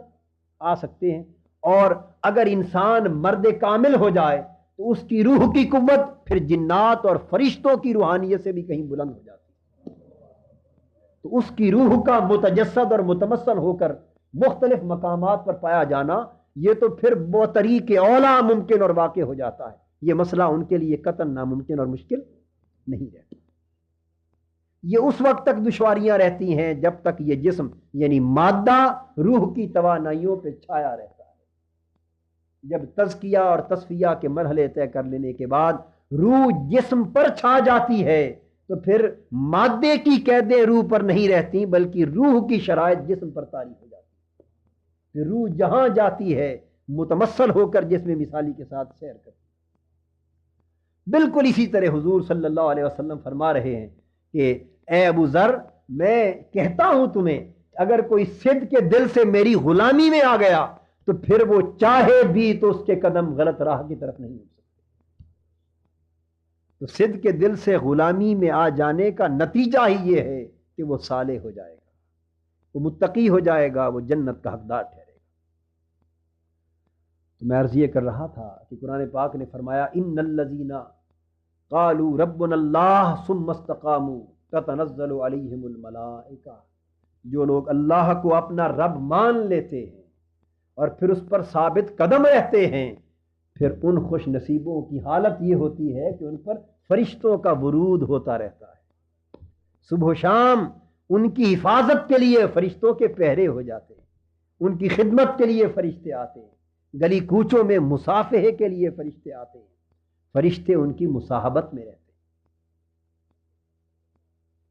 آ سکتے ہیں، اور اگر انسان مرد کامل ہو جائے تو اس کی روح کی قوت پھر جنات اور فرشتوں کی روحانیت سے بھی کہیں بلند ہو جاتی ہے۔ تو اس کی روح کا متجسد اور متمثل ہو کر مختلف مقامات پر پایا جانا، یہ تو پھر بطریق اولا ممکن اور واقع ہو جاتا ہے۔ یہ مسئلہ ان کے لیے قطعاً ناممکن اور مشکل نہیں رہتا۔ یہ اس وقت تک دشواریاں رہتی ہیں جب تک یہ جسم یعنی مادہ روح کی توانائیوں پہ چھایا رہتا ہے۔ جب تزکیہ اور تصفیہ کے مرحلے طے کر لینے کے بعد روح جسم پر چھا جاتی ہے تو پھر مادے کی قیدیں روح پر نہیں رہتی، بلکہ روح کی شرائط جسم پر طاری ہو جاتی ہے۔ پھر روح جہاں جاتی ہے متمثل ہو کر جسم مثالی کے ساتھ سیر کرتی ہے۔ بالکل اسی طرح حضور صلی اللہ علیہ وسلم فرما رہے ہیں کہ اے ابو ذر، میں کہتا ہوں تمہیں اگر کوئی صدق کے دل سے میری غلامی میں آ گیا تو پھر وہ چاہے بھی تو اس کے قدم غلط راہ کی طرف نہیں ہو سکتے۔ تو صدق کے دل سے غلامی میں آ جانے کا نتیجہ ہی یہ ہے کہ وہ صالح ہو جائے گا، وہ متقی ہو جائے گا، وہ جنت کا حقدار ٹھہرے گا۔ تو میں عرض یہ کر رہا تھا کہ قرآن پاک نے فرمایا ان الذین قالوا ربنا اللہ ثم استقاموا تتنزل علیہم الملائکہ، جو لوگ اللہ کو اپنا رب مان لیتے ہیں اور پھر اس پر ثابت قدم رہتے ہیں، پھر ان خوش نصیبوں کی حالت یہ ہوتی ہے کہ ان پر فرشتوں کا ورود ہوتا رہتا ہے۔ صبح و شام ان کی حفاظت کے لیے فرشتوں کے پہرے ہو جاتے ہیں، ان کی خدمت کے لیے فرشتے آتے ہیں، گلی کوچوں میں مصافحے کے لیے فرشتے آتے ہیں، فرشتے ان کی مصاحبت میں رہتے ہیں۔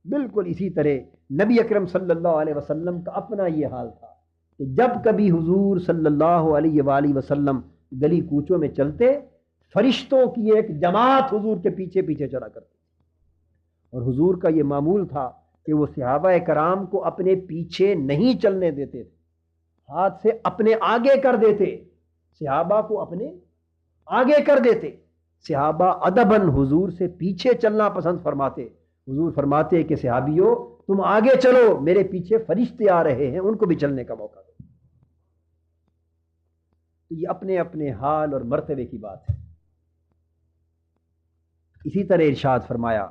بالکل اسی طرح نبی اکرم صلی اللہ علیہ وسلم کا اپنا یہ حال تھا کہ جب کبھی حضور صلی اللہ علیہ وآلہ وسلم گلی کوچوں میں چلتے، فرشتوں کی ایک جماعت حضور کے پیچھے پیچھے چلا کرتی، اور حضور کا یہ معمول تھا کہ وہ صحابہ کرام کو اپنے پیچھے نہیں چلنے دیتے تھے، ہاتھ سے اپنے آگے کر دیتے، صحابہ کو اپنے آگے کر دیتے۔ صحابہ ادباً حضور سے پیچھے چلنا پسند فرماتے۔ حضور فرماتے کہ صحابیوں تم آگے چلو، میرے پیچھے فرشتے آ رہے ہیں، ان کو بھی چلنے کا موقع دو۔ تو یہ اپنے اپنے حال اور مرتبے کی بات ہے۔ اسی طرح ارشاد فرمایا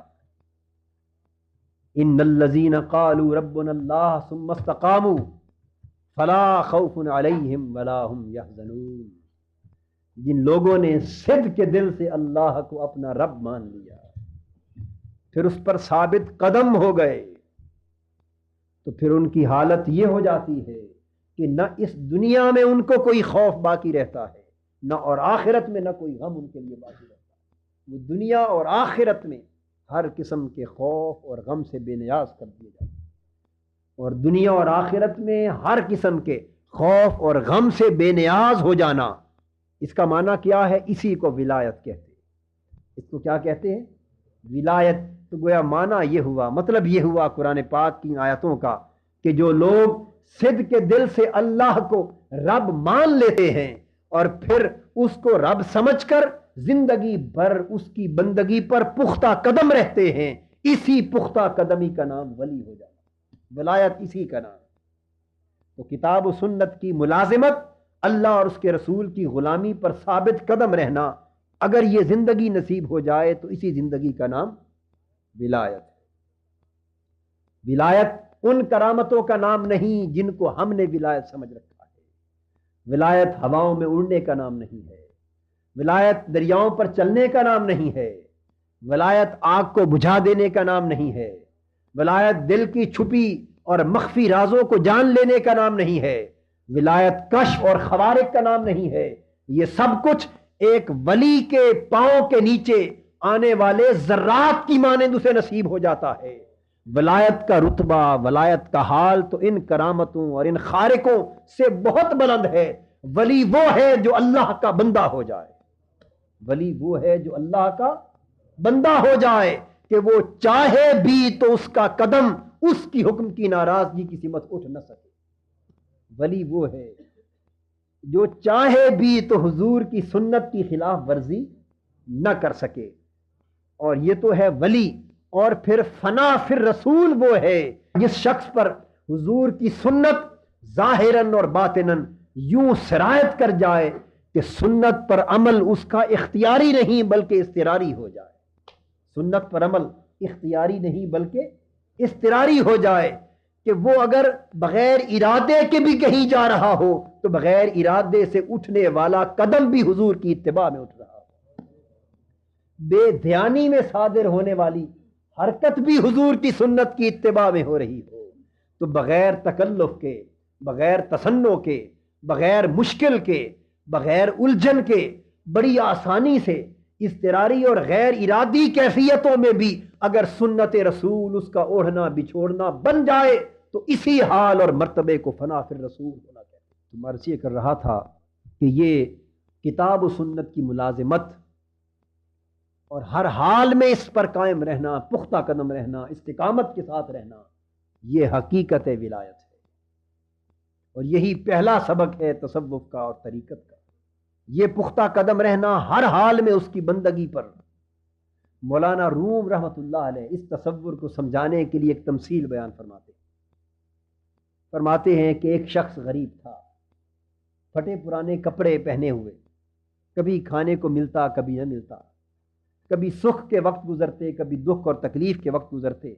ان الذین قالوا ربنا اللہ ثم استقاموا فلا خوف علیہم ولا هم یحزنون، جن لوگوں نے صدق کے دل سے اللہ کو اپنا رب مان لیا، پھر اس پر ثابت قدم ہو گئے، تو پھر ان کی حالت یہ ہو جاتی ہے کہ نہ اس دنیا میں ان کو کوئی خوف باقی رہتا ہے، نہ اور آخرت میں نہ کوئی غم ان کے لیے باقی رہتا ہے۔ وہ دنیا اور آخرت میں ہر قسم کے خوف اور غم سے بے نیاز کر دیے جاتے ہیں، اور دنیا اور آخرت میں ہر قسم کے خوف اور غم سے بے نیاز ہو جانا، اس کا معنی کیا ہے؟ اسی کو ولایت کہتے ہیں۔ اس کو کیا کہتے ہیں؟ ولایت۔ تو گویا معنی یہ ہوا، مطلب یہ ہوا قرآن پاک کی آیتوں کا کہ جو لوگ صدق کے دل سے اللہ کو رب مان لیتے ہیں اور پھر اس کو رب سمجھ کر زندگی بھر اس کی بندگی پر پختہ قدم رہتے ہیں، اسی پختہ قدمی کا نام ولی ہو جاتا، ولایت اسی کا نام۔ تو کتاب و سنت کی ملازمت، اللہ اور اس کے رسول کی غلامی پر ثابت قدم رہنا، اگر یہ زندگی نصیب ہو جائے تو اسی زندگی کا نام ولایت ہے۔ ولایت ان کرامتوں کا نام نہیں جن کو ہم نے ولایت سمجھ رکھا ہے۔ ولایت ہواؤں میں اڑنے کا نام نہیں ہے، ولایت دریاؤں پر چلنے کا نام نہیں ہے، ولایت آگ کو بجھا دینے کا نام نہیں ہے، ولایت دل کی چھپی اور مخفی رازوں کو جان لینے کا نام نہیں ہے، ولایت کشف اور خوارق کا نام نہیں ہے۔ یہ سب کچھ ایک ولی کے پاؤں کے نیچے آنے والے ذرات کی مانند اسے نصیب ہو جاتا ہے۔ ولایت کا رتبہ، ولایت کا حال تو ان کرامتوں اور ان خارقوں سے بہت بلند ہے۔ ولی وہ ہے جو اللہ کا بندہ ہو جائے، ولی وہ ہے جو اللہ کا بندہ ہو جائے کہ وہ چاہے بھی تو اس کا قدم اس کی حکم کی ناراضگی کی سمت اٹھ نہ سکے۔ ولی وہ ہے جو چاہے بھی تو حضور کی سنت کی خلاف ورزی نہ کر سکے، اور یہ تو ہے ولی۔ اور پھر فنا فر رسول وہ ہے جس شخص پر حضور کی سنت ظاہراً اور باطناً یوں سرایت کر جائے کہ سنت پر عمل اس کا اختیاری نہیں بلکہ اضطراری ہو جائے، سنت پر عمل اختیاری نہیں بلکہ اضطراری ہو جائے، کہ وہ اگر بغیر ارادے کے بھی کہیں جا رہا ہو تو بغیر ارادے سے اٹھنے والا قدم بھی حضور کی اتباع میں اٹھ رہا ہو، بے دھیانی میں صادر ہونے والی حرکت بھی حضور کی سنت کی اتباع میں ہو رہی ہو، تو بغیر تکلف کے، بغیر تصنع کے، بغیر مشکل کے، بغیر الجھن کے، بڑی آسانی سے اضطراری اور غیر ارادی کیفیتوں میں بھی اگر سنت رسول اس کا اوڑھنا بچھوڑنا بن جائے تو اسی حال اور مرتبے کو فنا فی الرسول ہونا کہتے ہیں۔ تو مرثیہ کر رہا تھا کہ یہ کتاب و سنت کی ملازمت اور ہر حال میں اس پر قائم رہنا، پختہ قدم رہنا، استقامت کے ساتھ رہنا، یہ حقیقت ولایت ہے، اور یہی پہلا سبق ہے تصوف کا اور طریقت کا، یہ پختہ قدم رہنا ہر حال میں اس کی بندگی پر۔ مولانا روم رحمۃ اللہ علیہ اس تصور کو سمجھانے کے لیے ایک تمثیل بیان فرماتے ہیں کہ ایک شخص غریب تھا، پھٹے پرانے کپڑے پہنے ہوئے، کبھی کھانے کو ملتا کبھی نہ ملتا، کبھی سکھ کے وقت گزرتے کبھی دکھ اور تکلیف کے وقت گزرتے۔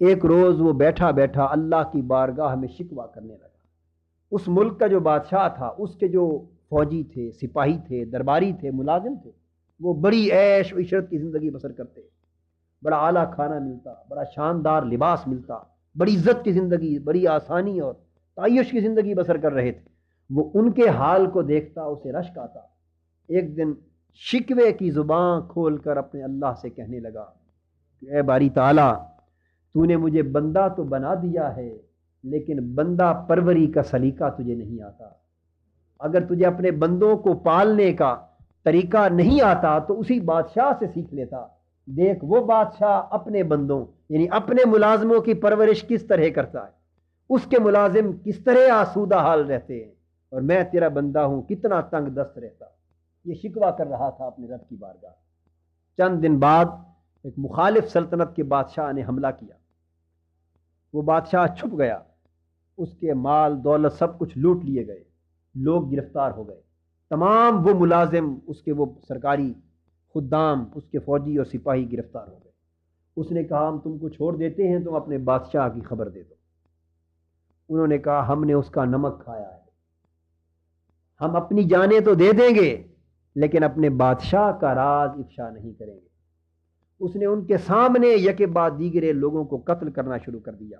ایک روز وہ بیٹھا بیٹھا اللہ کی بارگاہ میں شکوہ کرنے لگا۔ اس ملک کا جو بادشاہ تھا، اس کے جو فوجی تھے، سپاہی تھے، درباری تھے، ملازم تھے، وہ بڑی عیش و عشرت کی زندگی بسر کرتے، بڑا اعلیٰ کھانا ملتا، بڑا شاندار لباس ملتا، بڑی عزت کی زندگی، بڑی آسانی اور تعیش کی زندگی بسر کر رہے تھے۔ وہ ان کے حال کو دیکھتا اسے رشک آتا۔ ایک دن شکوے کی زبان کھول کر اپنے اللہ سے کہنے لگا کہ اے باری تعالیٰ، تو نے مجھے بندہ تو بنا دیا ہے، لیکن بندہ پروری کا سلیقہ تجھے نہیں آتا۔ اگر تجھے اپنے بندوں کو پالنے کا طریقہ نہیں آتا تو اسی بادشاہ سے سیکھ لیتا۔ دیکھ وہ بادشاہ اپنے بندوں یعنی اپنے ملازموں کی پرورش کس طرح کرتا ہے، اس کے ملازم کس طرح آسودہ حال رہتے ہیں، اور میں تیرا بندہ ہوں کتنا تنگ دست رہتا۔ یہ شکوہ کر رہا تھا اپنے رب کی بارگاہ۔ چند دن بعد ایک مخالف سلطنت کے بادشاہ نے حملہ کیا، وہ بادشاہ چھپ گیا، اس کے مال دولت سب کچھ لوٹ لیے گئے، لوگ گرفتار ہو گئے، تمام وہ ملازم، اس کے وہ سرکاری خدام، اس کے فوجی اور سپاہی گرفتار ہو گئے۔ اس نے کہا ہم تم کو چھوڑ دیتے ہیں، تم اپنے بادشاہ کی خبر دے دو۔ انہوں نے کہا ہم نے اس کا نمک کھایا ہے، ہم اپنی جانیں تو دے دیں گے لیکن اپنے بادشاہ کا راز افشا نہیں کریں گے۔ اس نے ان کے سامنے یکے بعد دیگرے لوگوں کو قتل کرنا شروع کر دیا،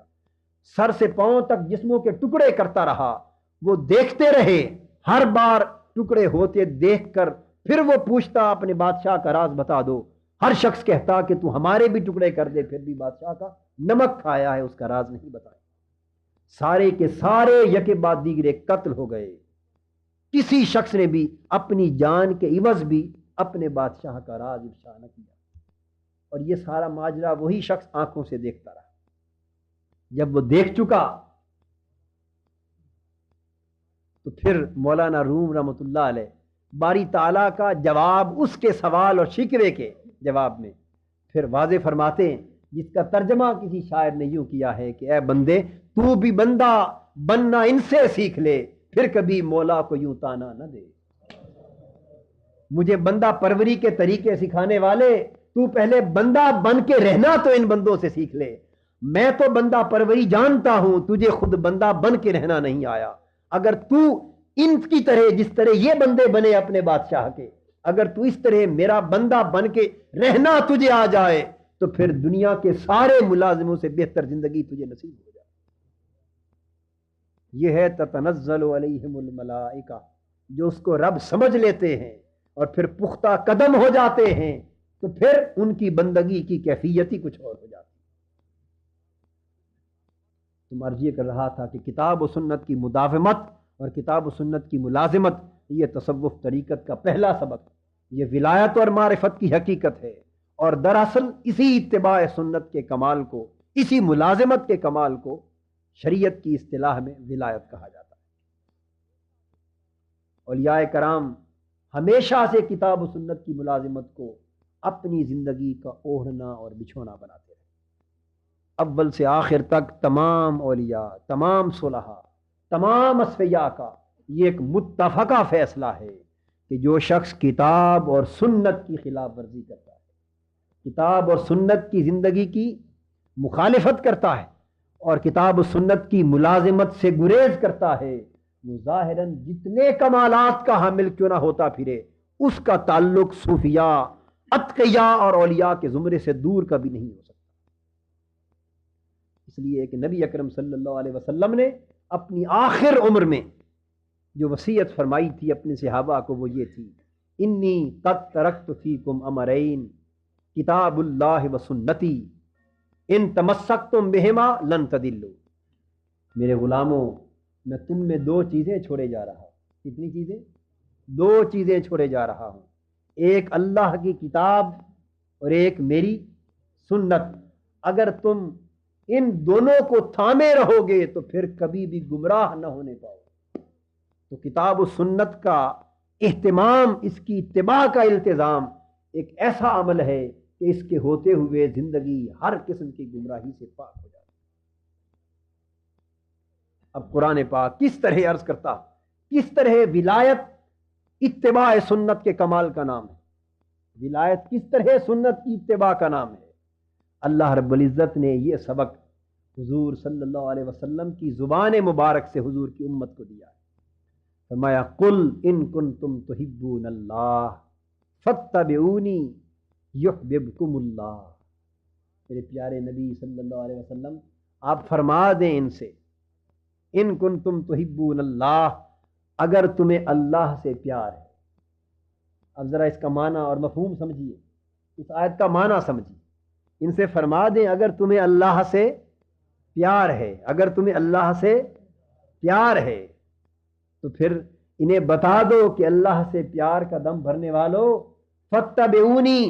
سر سے پاؤں تک جسموں کے ٹکڑے کرتا رہا۔ وہ دیکھتے رہے، ہر بار ٹکڑے ہوتے دیکھ کر پھر وہ پوچھتا اپنے بادشاہ کا راز بتا دو۔ ہر شخص کہتا کہ تو ہمارے بھی ٹکڑے کر دے، پھر بھی بادشاہ کا نمک کھایا ہے، اس کا راز نہیں بتایا۔ سارے کے سارے یکے بعد دیگرے قتل ہو گئے۔ کسی شخص نے بھی اپنی جان کے عوض بھی اپنے بادشاہ کا راز افشا نہ کیا۔ اور یہ سارا ماجرا وہی شخص آنکھوں سے دیکھتا رہا۔ جب وہ دیکھ چکا تو پھر مولانا روم رحمۃ اللہ علیہ باری تعالیٰ کا جواب اس کے سوال اور شکوے کے جواب میں پھر واضح فرماتے ہیں، جس کا ترجمہ کسی شاعر نے یوں کیا ہے کہ اے بندے تو بھی بندہ بننا ان سے سیکھ لے، پھر کبھی مولا کو یوں تانا نہ دے۔ مجھے بندہ پروری کے طریقے سکھانے والے، تو پہلے بندہ بن کے رہنا تو ان بندوں سے سیکھ لے۔ میں تو بندہ پروری جانتا ہوں، تجھے خود بندہ بن کے رہنا نہیں آیا۔ اگر تو ان کی طرح جس طرح یہ بندے بنے اپنے بادشاہ کے، اگر تو اس طرح میرا بندہ بن کے رہنا تجھے آ جائے تو پھر دنیا کے سارے ملازموں سے بہتر زندگی تجھے نصیب ہو جائے۔ یہ ہے تتنزل علیہم الملائکہ، جو اس کو رب سمجھ لیتے ہیں اور پھر پختہ قدم ہو جاتے ہیں تو پھر ان کی بندگی کی کیفیت ہی کچھ اور ہو جاتی۔ تو عرض یہ کر رہا تھا کہ کتاب و سنت کی مداومت اور کتاب و سنت کی ملازمت یہ تصوف طریقت کا پہلا سبق، یہ ولایت اور معرفت کی حقیقت ہے، اور دراصل اسی اتباع سنت کے کمال کو، اسی ملازمت کے کمال کو شریعت کی اصطلاح میں ولایت کہا جاتا ہے۔ اولیاء کرام ہمیشہ سے کتاب و سنت کی ملازمت کو اپنی زندگی کا اوڑھنا اور بچھونا بناتے رہے۔ اول سے آخر تک تمام اولیاء، تمام صلحاء، تمام اصفیاء کا یہ ایک متفقہ فیصلہ ہے کہ جو شخص کتاب اور سنت کی خلاف ورزی کرتا ہے، کتاب اور سنت کی زندگی کی مخالفت کرتا ہے اور کتاب و سنت کی ملازمت سے گریز کرتا ہے، وہ ظاہراً جتنے کمالات کا حامل کیوں نہ ہوتا پھرے، اس کا تعلق صوفیاء، اتقیاء اور اولیاء کے زمرے سے دور کبھی نہیں ہو سکتا۔ اس لیے کہ نبی اکرم صلی اللہ علیہ وسلم نے اپنی آخر عمر میں جو وصیت فرمائی تھی اپنے صحابہ کو وہ یہ تھی، انی قد ترکت فیکم امرین کتاب اللہ و سنتی ان تمسکتم بہما لن تضلوا۔ میرے غلاموں، میں تم میں دو چیزیں چھوڑے جا رہا ہوں۔ کتنی چیزیں؟ دو چیزیں چھوڑے جا رہا ہوں، ایک اللہ کی کتاب اور ایک میری سنت۔ اگر تم ان دونوں کو تھامے رہو گے تو پھر کبھی بھی گمراہ نہ ہونے پاؤ۔ تو کتاب و سنت کا اہتمام، اس کی اتباع کا التزام ایک ایسا عمل ہے کہ اس کے ہوتے ہوئے زندگی ہر قسم کی گمراہی سے پاک ہو جاتی۔ اب قرآن پاک کس طرح عرض کرتا، کس طرح ولایت اتباع سنت کے کمال کا نام ہے، ولایت کس طرح سنت کی اتباع کا نام ہے۔ اللہ رب العزت نے یہ سبق حضور صلی اللہ علیہ وسلم کی زبان مبارک سے حضور کی امت کو دیا ہے۔ فرمایا قل ان کنتم تحبون اللہ فاتبعونی یحببکم اللہ۔ میرے پیارے نبی صلی اللہ علیہ وسلم آپ فرما دیں ان سے، ان کنتم تحبون اللہ، اگر تمہیں اللہ سے پیار ہے۔ اب ذرا اس کا معنی اور مفہوم سمجھیے، اس آیت کا معنی سمجھیے۔ ان سے فرما دیں اگر تمہیں اللہ سے پیار ہے، اگر تمہیں اللہ سے پیار ہے تو پھر انہیں بتا دو کہ اللہ سے پیار کا دم بھرنے والوں، فاتبعونی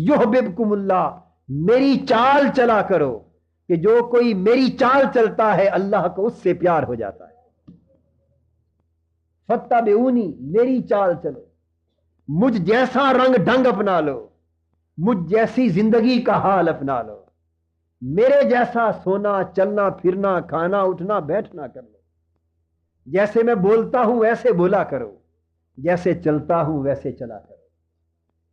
یحببکم اللہ، میری چال چلا کرو، کہ جو کوئی میری چال چلتا ہے اللہ کو اس سے پیار ہو جاتا ہے۔ فاتبعونی، میری چال چلو، مجھ جیسا رنگ ڈھنگ اپنا لو، مجھ جیسی زندگی کا حال اپنا لو، میرے جیسا سونا چلنا پھرنا کھانا اٹھنا بیٹھنا کر لو، جیسے میں بولتا ہوں ویسے بولا کرو، جیسے چلتا ہوں ویسے چلا کرو،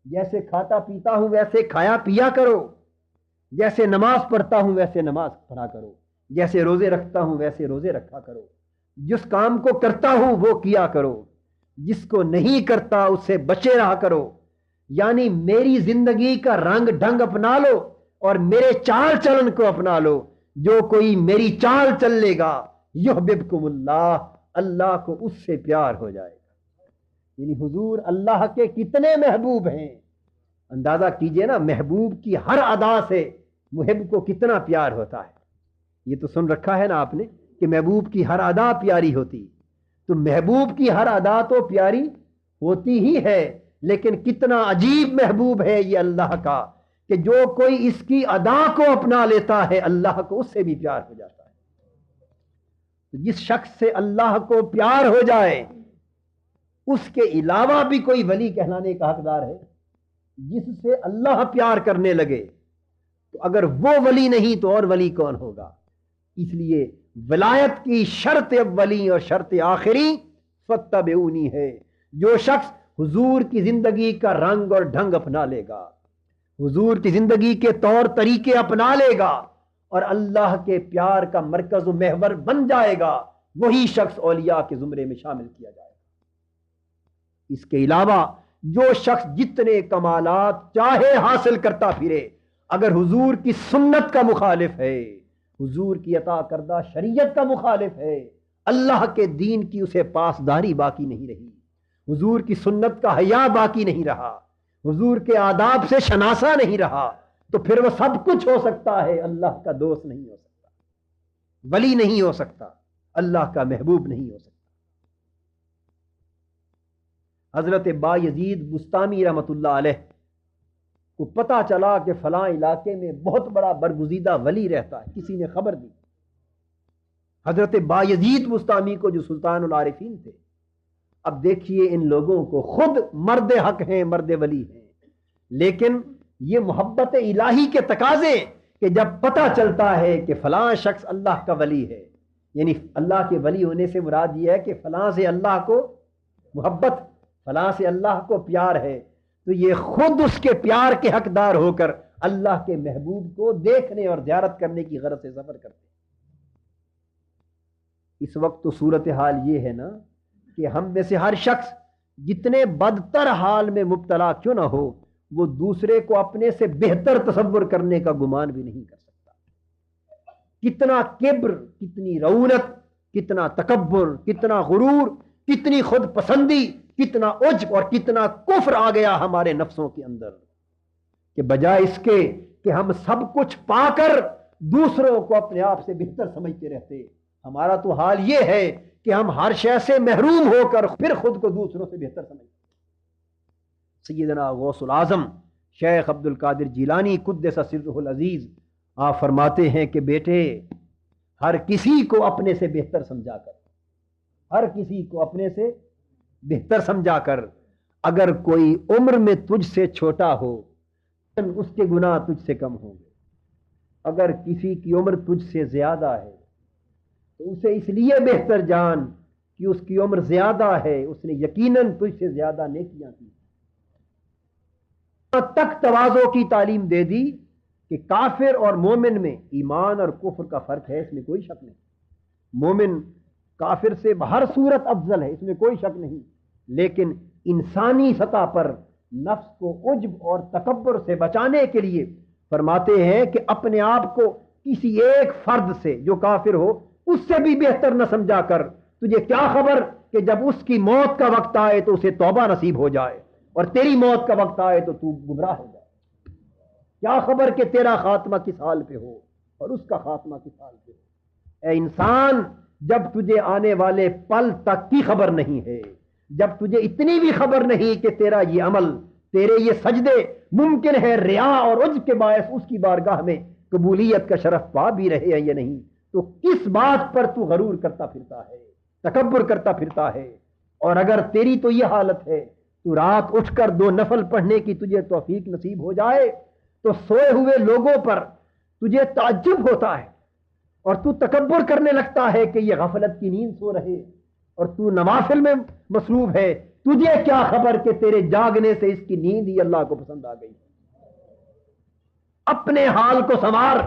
جیسے کھاتا پیتا ہوں ویسے کھایا پیا کرو، جیسے نماز پڑھتا ہوں ویسے نماز پڑھا کرو، جیسے روزے رکھتا ہوں ویسے روزے رکھا کرو، جس کام کو کرتا ہوں وہ کیا کرو، جس کو نہیں کرتا اس سے بچے رہا کرو۔ یعنی میری زندگی کا رنگ ڈھنگ اپنا لو اور میرے چال چلن کو اپنا لو، جو کوئی میری چال چل لے گا یحببکم اللہ، اللہ کو اس سے پیار ہو جائے گا۔ یعنی حضور اللہ کے کتنے محبوب ہیں، اندازہ کیجئے نا، محبوب کی ہر ادا سے محب کو کتنا پیار ہوتا ہے۔ یہ تو سن رکھا ہے نا آپ نے کہ محبوب کی ہر ادا پیاری ہوتی، تو محبوب کی ہر ادا تو پیاری ہوتی ہی ہے، لیکن کتنا عجیب محبوب ہے یہ اللہ کا کہ جو کوئی اس کی ادا کو اپنا لیتا ہے اللہ کو اس سے بھی پیار ہو جاتا ہے۔ جس شخص سے اللہ کو پیار ہو جائے اس کے علاوہ بھی کوئی ولی کہلانے کا حقدار ہے؟ جس سے اللہ پیار کرنے لگے تو اگر وہ ولی نہیں تو اور ولی کون ہوگا؟ اس لیے ولایت کی شرط اولی اور شرط آخری فاتبعونی ہے۔ جو شخص حضور کی زندگی کا رنگ اور ڈھنگ اپنا لے گا، حضور کی زندگی کے طور طریقے اپنا لے گا اور اللہ کے پیار کا مرکز و محور بن جائے گا، وہی شخص اولیاء کے زمرے میں شامل کیا جائے گا۔ اس کے علاوہ جو شخص جتنے کمالات چاہے حاصل کرتا پھرے، اگر حضور کی سنت کا مخالف ہے، حضور کی عطا کردہ شریعت کا مخالف ہے، اللہ کے دین کی اسے پاسداری باقی نہیں رہی، حضور کی سنت کا حیا باقی نہیں رہا، حضور کے آداب سے شناسا نہیں رہا، تو پھر وہ سب کچھ ہو سکتا ہے، اللہ کا دوست نہیں ہو سکتا، ولی نہیں ہو سکتا، اللہ کا محبوب نہیں ہو سکتا۔ حضرت بایزید بستامی رحمۃ اللہ علیہ کو پتہ چلا کہ فلاں علاقے میں بہت بڑا برگزیدہ ولی رہتا ہے، کسی نے خبر دی۔ حضرت بایزید بستامی کو جو سلطان العارفین تھے، اب دیکھیے ان لوگوں کو خود مرد حق ہیں، مرد ولی ہیں، لیکن یہ محبت الہی کے تقاضے کہ جب پتہ چلتا ہے کہ فلاں شخص اللہ کا ولی ہے، یعنی اللہ کے ولی ہونے سے مراد یہ ہے کہ فلاں سے اللہ کو محبت، فلاں سے اللہ کو پیار ہے، تو یہ خود اس کے پیار کے حقدار ہو کر اللہ کے محبوب کو دیکھنے اور زیارت کرنے کی غرض سے سفر کرتے ہیں۔ اس وقت تو صورتحال یہ ہے نا کہ ہم میں سے ہر شخص جتنے بدتر حال میں مبتلا کیوں نہ ہو، وہ دوسرے کو اپنے سے بہتر تصور کرنے کا گمان بھی نہیں کر سکتا۔ کتنا کبر، کتنی رعونت، کتنا تکبر، کتنا غرور، کتنی خود پسندی، کتنا عجب اور کتنا کفر آ گیا ہمارے نفسوں کے اندر کہ بجائے اس کے کہ ہم سب کچھ پا کر دوسروں کو اپنے آپ سے بہتر سمجھتے رہتے، ہمارا تو حال یہ ہے کہ ہم ہر شے سے محروم ہو کر پھر خود کو دوسروں سے بہتر سمجھتے۔ سیدنا غوث العظم شیخ عبد القادر جیلانی قدس سرہ العزیز آپ فرماتے ہیں کہ بیٹے، ہر کسی کو اپنے سے بہتر سمجھا کر، ہر کسی کو اپنے سے بہتر سمجھا کر، اگر کوئی عمر میں تجھ سے چھوٹا ہو اس کے گناہ تجھ سے کم ہوں گے، اگر کسی کی عمر تجھ سے زیادہ ہے تو اسے اس لیے بہتر جان کہ اس کی عمر زیادہ ہے، اس نے یقیناً تجھ سے زیادہ نیکیاں کی۔ تک تواضع کی تعلیم دے دی کہ کافر اور مومن میں ایمان اور کفر کا فرق ہے، اس میں کوئی شک نہیں۔ مومن کافر سے بہر صورت افضل ہے، اس میں کوئی شک نہیں، لیکن انسانی سطح پر نفس کو عجب اور تکبر سے بچانے کے لیے فرماتے ہیں کہ اپنے آپ کو کسی ایک فرد سے جو کافر ہو اس سے بھی بہتر نہ سمجھا کر، تجھے کیا خبر کہ جب اس کی موت کا وقت آئے تو اسے توبہ نصیب ہو جائے اور تیری موت کا وقت آئے تو تو گمراہ ہو جائے۔ کیا خبر کہ تیرا خاتمہ کس حال پہ ہو اور اس کا خاتمہ کس حال پہ ہو۔ اے انسان، جب تجھے آنے والے پل تک کی خبر نہیں ہے، جب تجھے اتنی بھی خبر نہیں کہ تیرا یہ عمل، تیرے یہ سجدے ممکن ہے ریا اور عجب کے باعث اس کی بارگاہ میں قبولیت کا شرف پا بھی رہے ہیں یا نہیں، تو کس بات پر تو غرور کرتا پھرتا ہے، تکبر کرتا پھرتا ہے؟ اور اگر تیری تو یہ حالت ہے، تو رات اٹھ کر 2 نفل پڑھنے کی تجھے توفیق نصیب ہو جائے تو سوئے ہوئے لوگوں پر تجھے تعجب ہوتا ہے اور تو تکبر کرنے لگتا ہے کہ یہ غفلت کی نیند سو رہے اور تو نوافل میں مصروف ہے، تجھے کیا خبر کہ تیرے جاگنے سے اس کی نیند ہی اللہ کو پسند آ گئی۔ اپنے حال کو سنوار،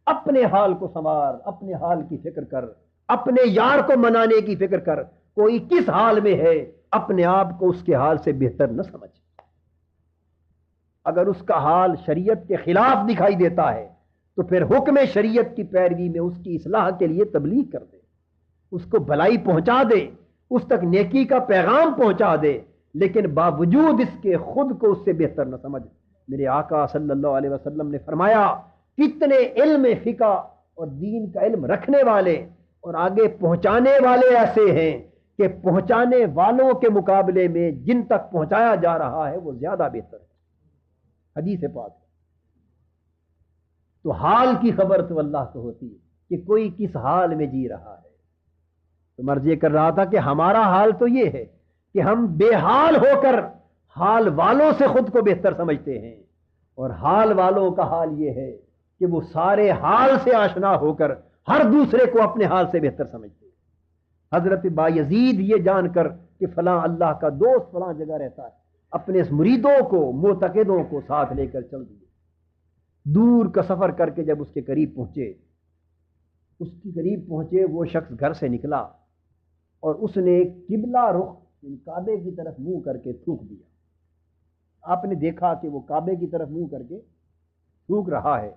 اپنے حال کو سنوار، اپنے حال کی فکر کر، اپنے یار کو منانے کی فکر کر۔ کوئی کس حال میں ہے اپنے آپ کو اس کے حال سے بہتر نہ سمجھ۔ اگر اس کا حال شریعت کے خلاف دکھائی دیتا ہے تو پھر حکم شریعت کی پیروی میں اس کی اصلاح کے لیے تبلیغ کر دے، اس کو بھلائی پہنچا دے، اس تک نیکی کا پیغام پہنچا دے، لیکن باوجود اس کے خود کو اس سے بہتر نہ سمجھ۔ میرے آقا صلی اللہ علیہ وسلم نے فرمایا، کتنے علم فقہ اور دین کا علم رکھنے والے اور آگے پہنچانے والے ایسے ہیں کہ پہنچانے والوں کے مقابلے میں جن تک پہنچایا جا رہا ہے وہ زیادہ بہتر ہے۔ حدیث پاک۔ تو حال کی خبر تو اللہ کو ہوتی ہے کہ کوئی کس حال میں جی رہا ہے۔ تو مرض یہ کر رہا تھا کہ ہمارا حال تو یہ ہے کہ ہم بے حال ہو کر حال والوں سے خود کو بہتر سمجھتے ہیں، اور حال والوں کا حال یہ ہے کہ وہ سارے حال سے آشنا ہو کر ہر دوسرے کو اپنے حال سے بہتر سمجھتے ہیں۔ حضرت بایزید یہ جان کر کہ فلاں اللہ کا دوست فلاں جگہ رہتا ہے، اپنے مریدوں کو، معتقدوں کو ساتھ لے کر چل دیے۔ دور کا سفر کر کے جب اس کے قریب پہنچے، وہ شخص گھر سے نکلا اور اس نے قبلہ رخ کعبے کی طرف منہ کر کے تھوک دیا۔ آپ نے دیکھا کہ وہ کعبے کی طرف منہ کر کے تھوک رہا ہے۔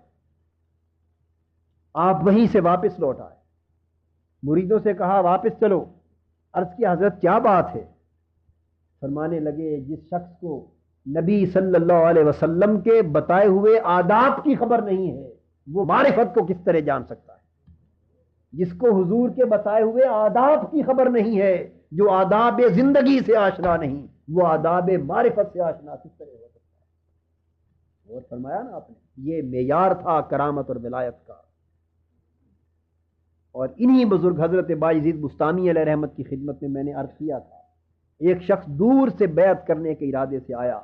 آپ وہیں سے واپس لوٹ آئے، مریدوں سے کہا واپس چلو۔ عرض کی حضرت کیا بات ہے؟ فرمانے لگے، جس شخص کو نبی صلی اللہ علیہ وسلم کے بتائے ہوئے آداب کی خبر نہیں ہے وہ معرفت کو کس طرح جان سکتا ہے؟ جس کو حضور کے بتائے ہوئے آداب کی خبر نہیں ہے، جو آداب زندگی سے آشنا نہیں، وہ آداب معرفت سے آشنا کس طرح ہو سکتا ہے؟ اور فرمایا نا آپ نے، یہ معیار تھا کرامت اور ولایت کا۔ اور انہی بزرگ حضرت بایزید بستامی علیہ رحمت کی خدمت میں میں نے عرض کیا تھا، ایک شخص دور سے بیعت کرنے کے ارادے سے آیا،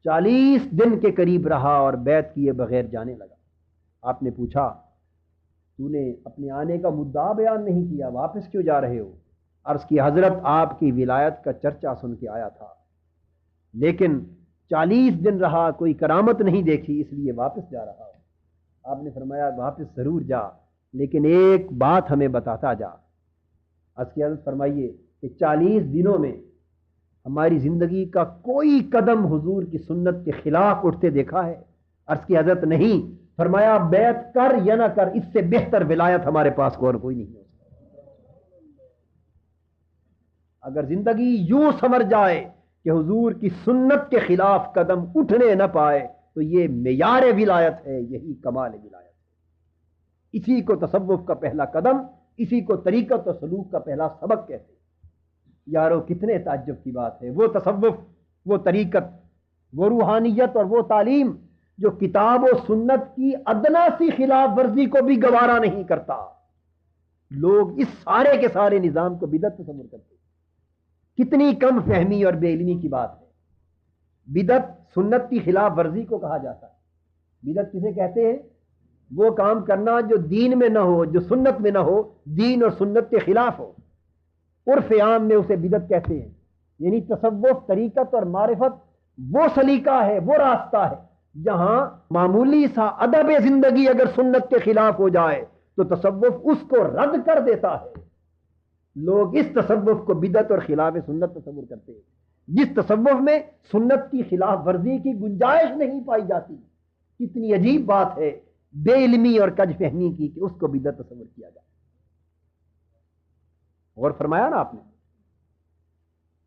40 دن کے قریب رہا اور بیعت کیے بغیر جانے لگا۔ آپ نے پوچھا، تو نے اپنے آنے کا مدعا بیان نہیں کیا، واپس کیوں جا رہے ہو؟ عرض کی حضرت آپ کی ولایت کا چرچا سن کے آیا تھا، لیکن 40 دن رہا، کوئی کرامت نہیں دیکھی، اس لیے واپس جا رہا ہوں۔ آپ نے فرمایا واپس ضرور جا، لیکن ایک بات ہمیں بتاتا جا۔ عرض کی حضرت فرمائیے کہ 40 دنوں میں ہماری زندگی کا کوئی قدم حضور کی سنت کے خلاف اٹھتے دیکھا ہے؟ عرض کی حضرت نہیں۔ فرمایا بیعت کر یا نہ کر، اس سے بہتر ولایت ہمارے پاس اور کوئی نہیں ہو سکتا۔ اگر زندگی یوں سنور جائے کہ حضور کی سنت کے خلاف قدم اٹھنے نہ پائے تو یہ معیار ولایت ہے، یہی کمال ولایت ہے۔ اسی کو تصوف کا پہلا قدم، اسی کو طریقت و سلوک کا پہلا سبق کہتے ہیں۔ یارو کتنے تعجب کی بات ہے، وہ تصوف، وہ طریقت، وہ روحانیت اور وہ تعلیم جو کتاب و سنت کی ادنا سی خلاف ورزی کو بھی گوارا نہیں کرتا۔ لوگ اس سارے کے سارے نظام کو بدعت تصور کرتے ہیں۔ کتنی کم فہمی اور بے علمی کی بات ہے۔ بدعت سنت کی خلاف ورزی کو کہا جاتا ہے۔ بدعت کسے کہتے ہیں؟ وہ کام کرنا جو دین میں نہ ہو، جو سنت میں نہ ہو، دین اور سنت کے خلاف ہو۔ عرف عام میں اسے بدعت کہتے ہیں۔ یعنی تصوف، طریقت اور معرفت وہ سلیقہ ہے، وہ راستہ ہے جہاں معمولی سا ادب زندگی اگر سنت کے خلاف ہو جائے تو تصوف اس کو رد کر دیتا ہے۔ لوگ اس تصوف کو بدعت اور خلاف سنت تصور کرتے ہیں، جس تصوف میں سنت کی خلاف ورزی کی گنجائش نہیں پائی جاتی۔ کتنی عجیب بات ہے بے علمی اور کج فہمی کی کہ اس کو بدعت تصور کیا جائے۔ اور فرمایا نا آپ نے،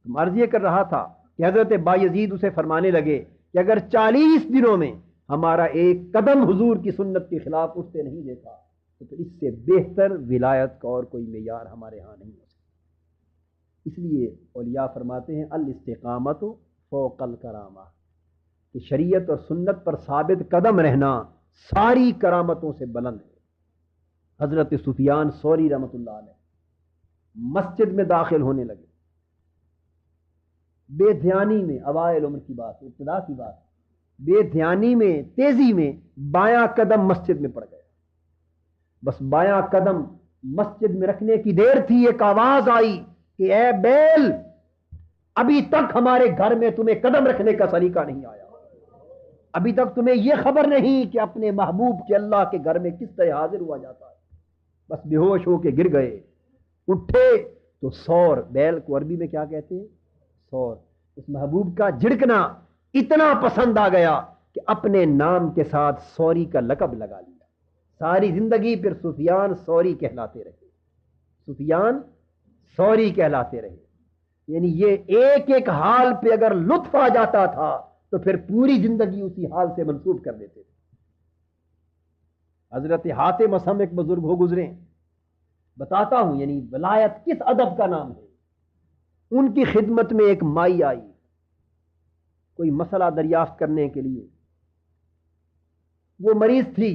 تم عرض یہ کر رہا تھا کہ حضرت بایزید اسے فرمانے لگے کہ اگر 40 دنوں میں ہمارا ایک قدم حضور کی سنت کے خلاف اٹھتے نہیں دیکھا تو پھر اس سے بہتر ولایت کا اور کوئی معیار ہمارے ہاں نہیں ہو سکتا۔ اس لیے اولیاء فرماتے ہیں الاستقامت فوق الکرامہ، کہ شریعت اور سنت پر ثابت قدم رہنا ساری کرامتوں سے بلند ہے۔ حضرت سفیان ثوری رحمۃ اللہ علیہ مسجد میں داخل ہونے لگے، بے دھیانی میں، اوائل عمر کی بات، ابتدا کی بات، بے دھیانی میں، تیزی میں بایاں قدم مسجد میں پڑ گیا۔ بس بایاں قدم مسجد میں رکھنے کی دیر تھی، ایک آواز آئی کہ اے بیل، ابھی تک ہمارے گھر میں تمہیں قدم رکھنے کا سلیقہ نہیں آیا، ابھی تک تمہیں یہ خبر نہیں کہ اپنے محبوب کے اللہ کے گھر میں کس طرح حاضر ہوا جاتا ہے۔ بس بے ہوش ہو کے گر گئے، اٹھے تو سور، بیل کو عربی میں کیا کہتے ہیں؟ سور۔ اس محبوب کا جھڑکنا اتنا پسند آ گیا کہ اپنے نام کے ساتھ سوری کا لقب لگا لیا۔ ساری زندگی پھر سفیان ثوری کہلاتے رہے، سفیان ثوری کہلاتے رہے۔ یعنی یہ ایک ایک حال پہ اگر لطف آ جاتا تھا تو پھر پوری زندگی اسی حال سے منسوب کر دیتے تھے۔ حضرت حاتم اسم ایک بزرگ ہو گزرے، بتاتا ہوں یعنی ولایت کس ادب کا نام ہے۔ ان کی خدمت میں ایک مائی آئی کوئی مسئلہ دریافت کرنے کے لیے، وہ مریض تھی،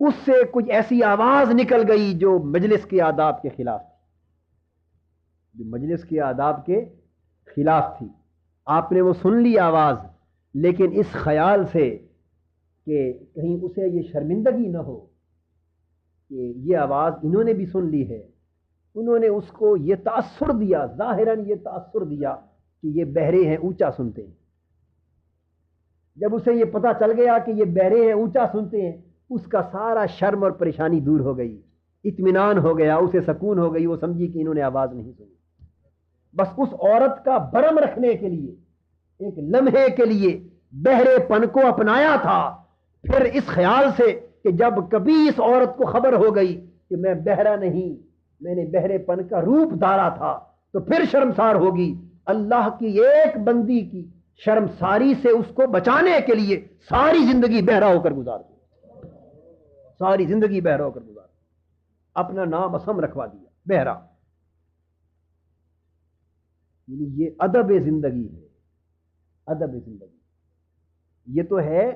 اس سے کچھ ایسی آواز نکل گئی جو مجلس کے آداب کے خلاف تھی، جو مجلس کے آداب کے خلاف تھی۔ آپ نے وہ سن لی آواز، لیکن اس خیال سے کہ کہیں اسے یہ شرمندگی نہ ہو کہ یہ آواز انہوں نے بھی سن لی ہے، انہوں نے اس کو یہ تاثر دیا، ظاہراً یہ تاثر دیا کہ یہ بہرے ہیں، اونچا سنتے ہیں۔ جب اسے یہ پتہ چل گیا کہ یہ بہرے ہیں، اونچا سنتے ہیں، اس کا سارا شرم اور پریشانی دور ہو گئی، اطمینان ہو گیا، اسے سکون ہو گئی، وہ سمجھی کہ انہوں نے آواز نہیں سنی۔ بس اس عورت کا برم رکھنے کے لیے ایک لمحے کے لیے بہرے پن کو اپنایا تھا، پھر اس خیال سے کہ جب کبھی اس عورت کو خبر ہو گئی کہ میں بہرا نہیں، میں نے بہرے پن کا روپ دھارا تھا، تو پھر شرمسار ہوگی۔ اللہ کی ایک بندی کی شرمساری سے اس کو بچانے کے لیے ساری زندگی بہرا ہو کر گزار دی، ساری زندگی بہرا ہو کر گزار دی، اپنا نام اسم رکھوا دیا بہرا۔ یعنی یہ ادب زندگی ہے، ادب زندگی۔ یہ تو ہے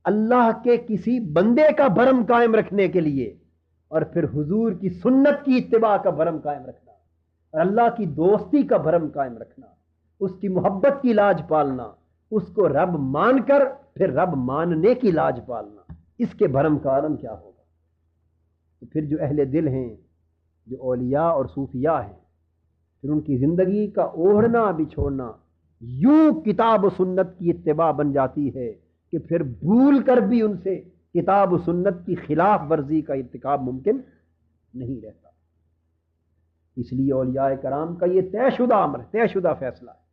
اللہ کے کسی بندے کا بھرم قائم رکھنے کے لیے، اور پھر حضور کی سنت کی اتباع کا بھرم قائم رکھنا، اور اللہ کی دوستی کا بھرم قائم رکھنا، اس کی محبت کی لاج پالنا، اس کو رب مان کر پھر رب ماننے کی لاج پالنا، اس کے بھرم کا عالم کیا ہوگا؟ تو پھر جو اہل دل ہیں، جو اولیاء اور صوفیاء ہیں، پھر ان کی زندگی کا اوڑھنا بچھوڑنا یوں کتاب و سنت کی اتباع بن جاتی ہے کہ پھر بھول کر بھی ان سے کتاب و سنت کی خلاف ورزی کا ارتکاب ممکن نہیں رہتا۔ اس لیے اولیاء کرام کا یہ طے شدہ امر، طے شدہ فیصلہ ہے،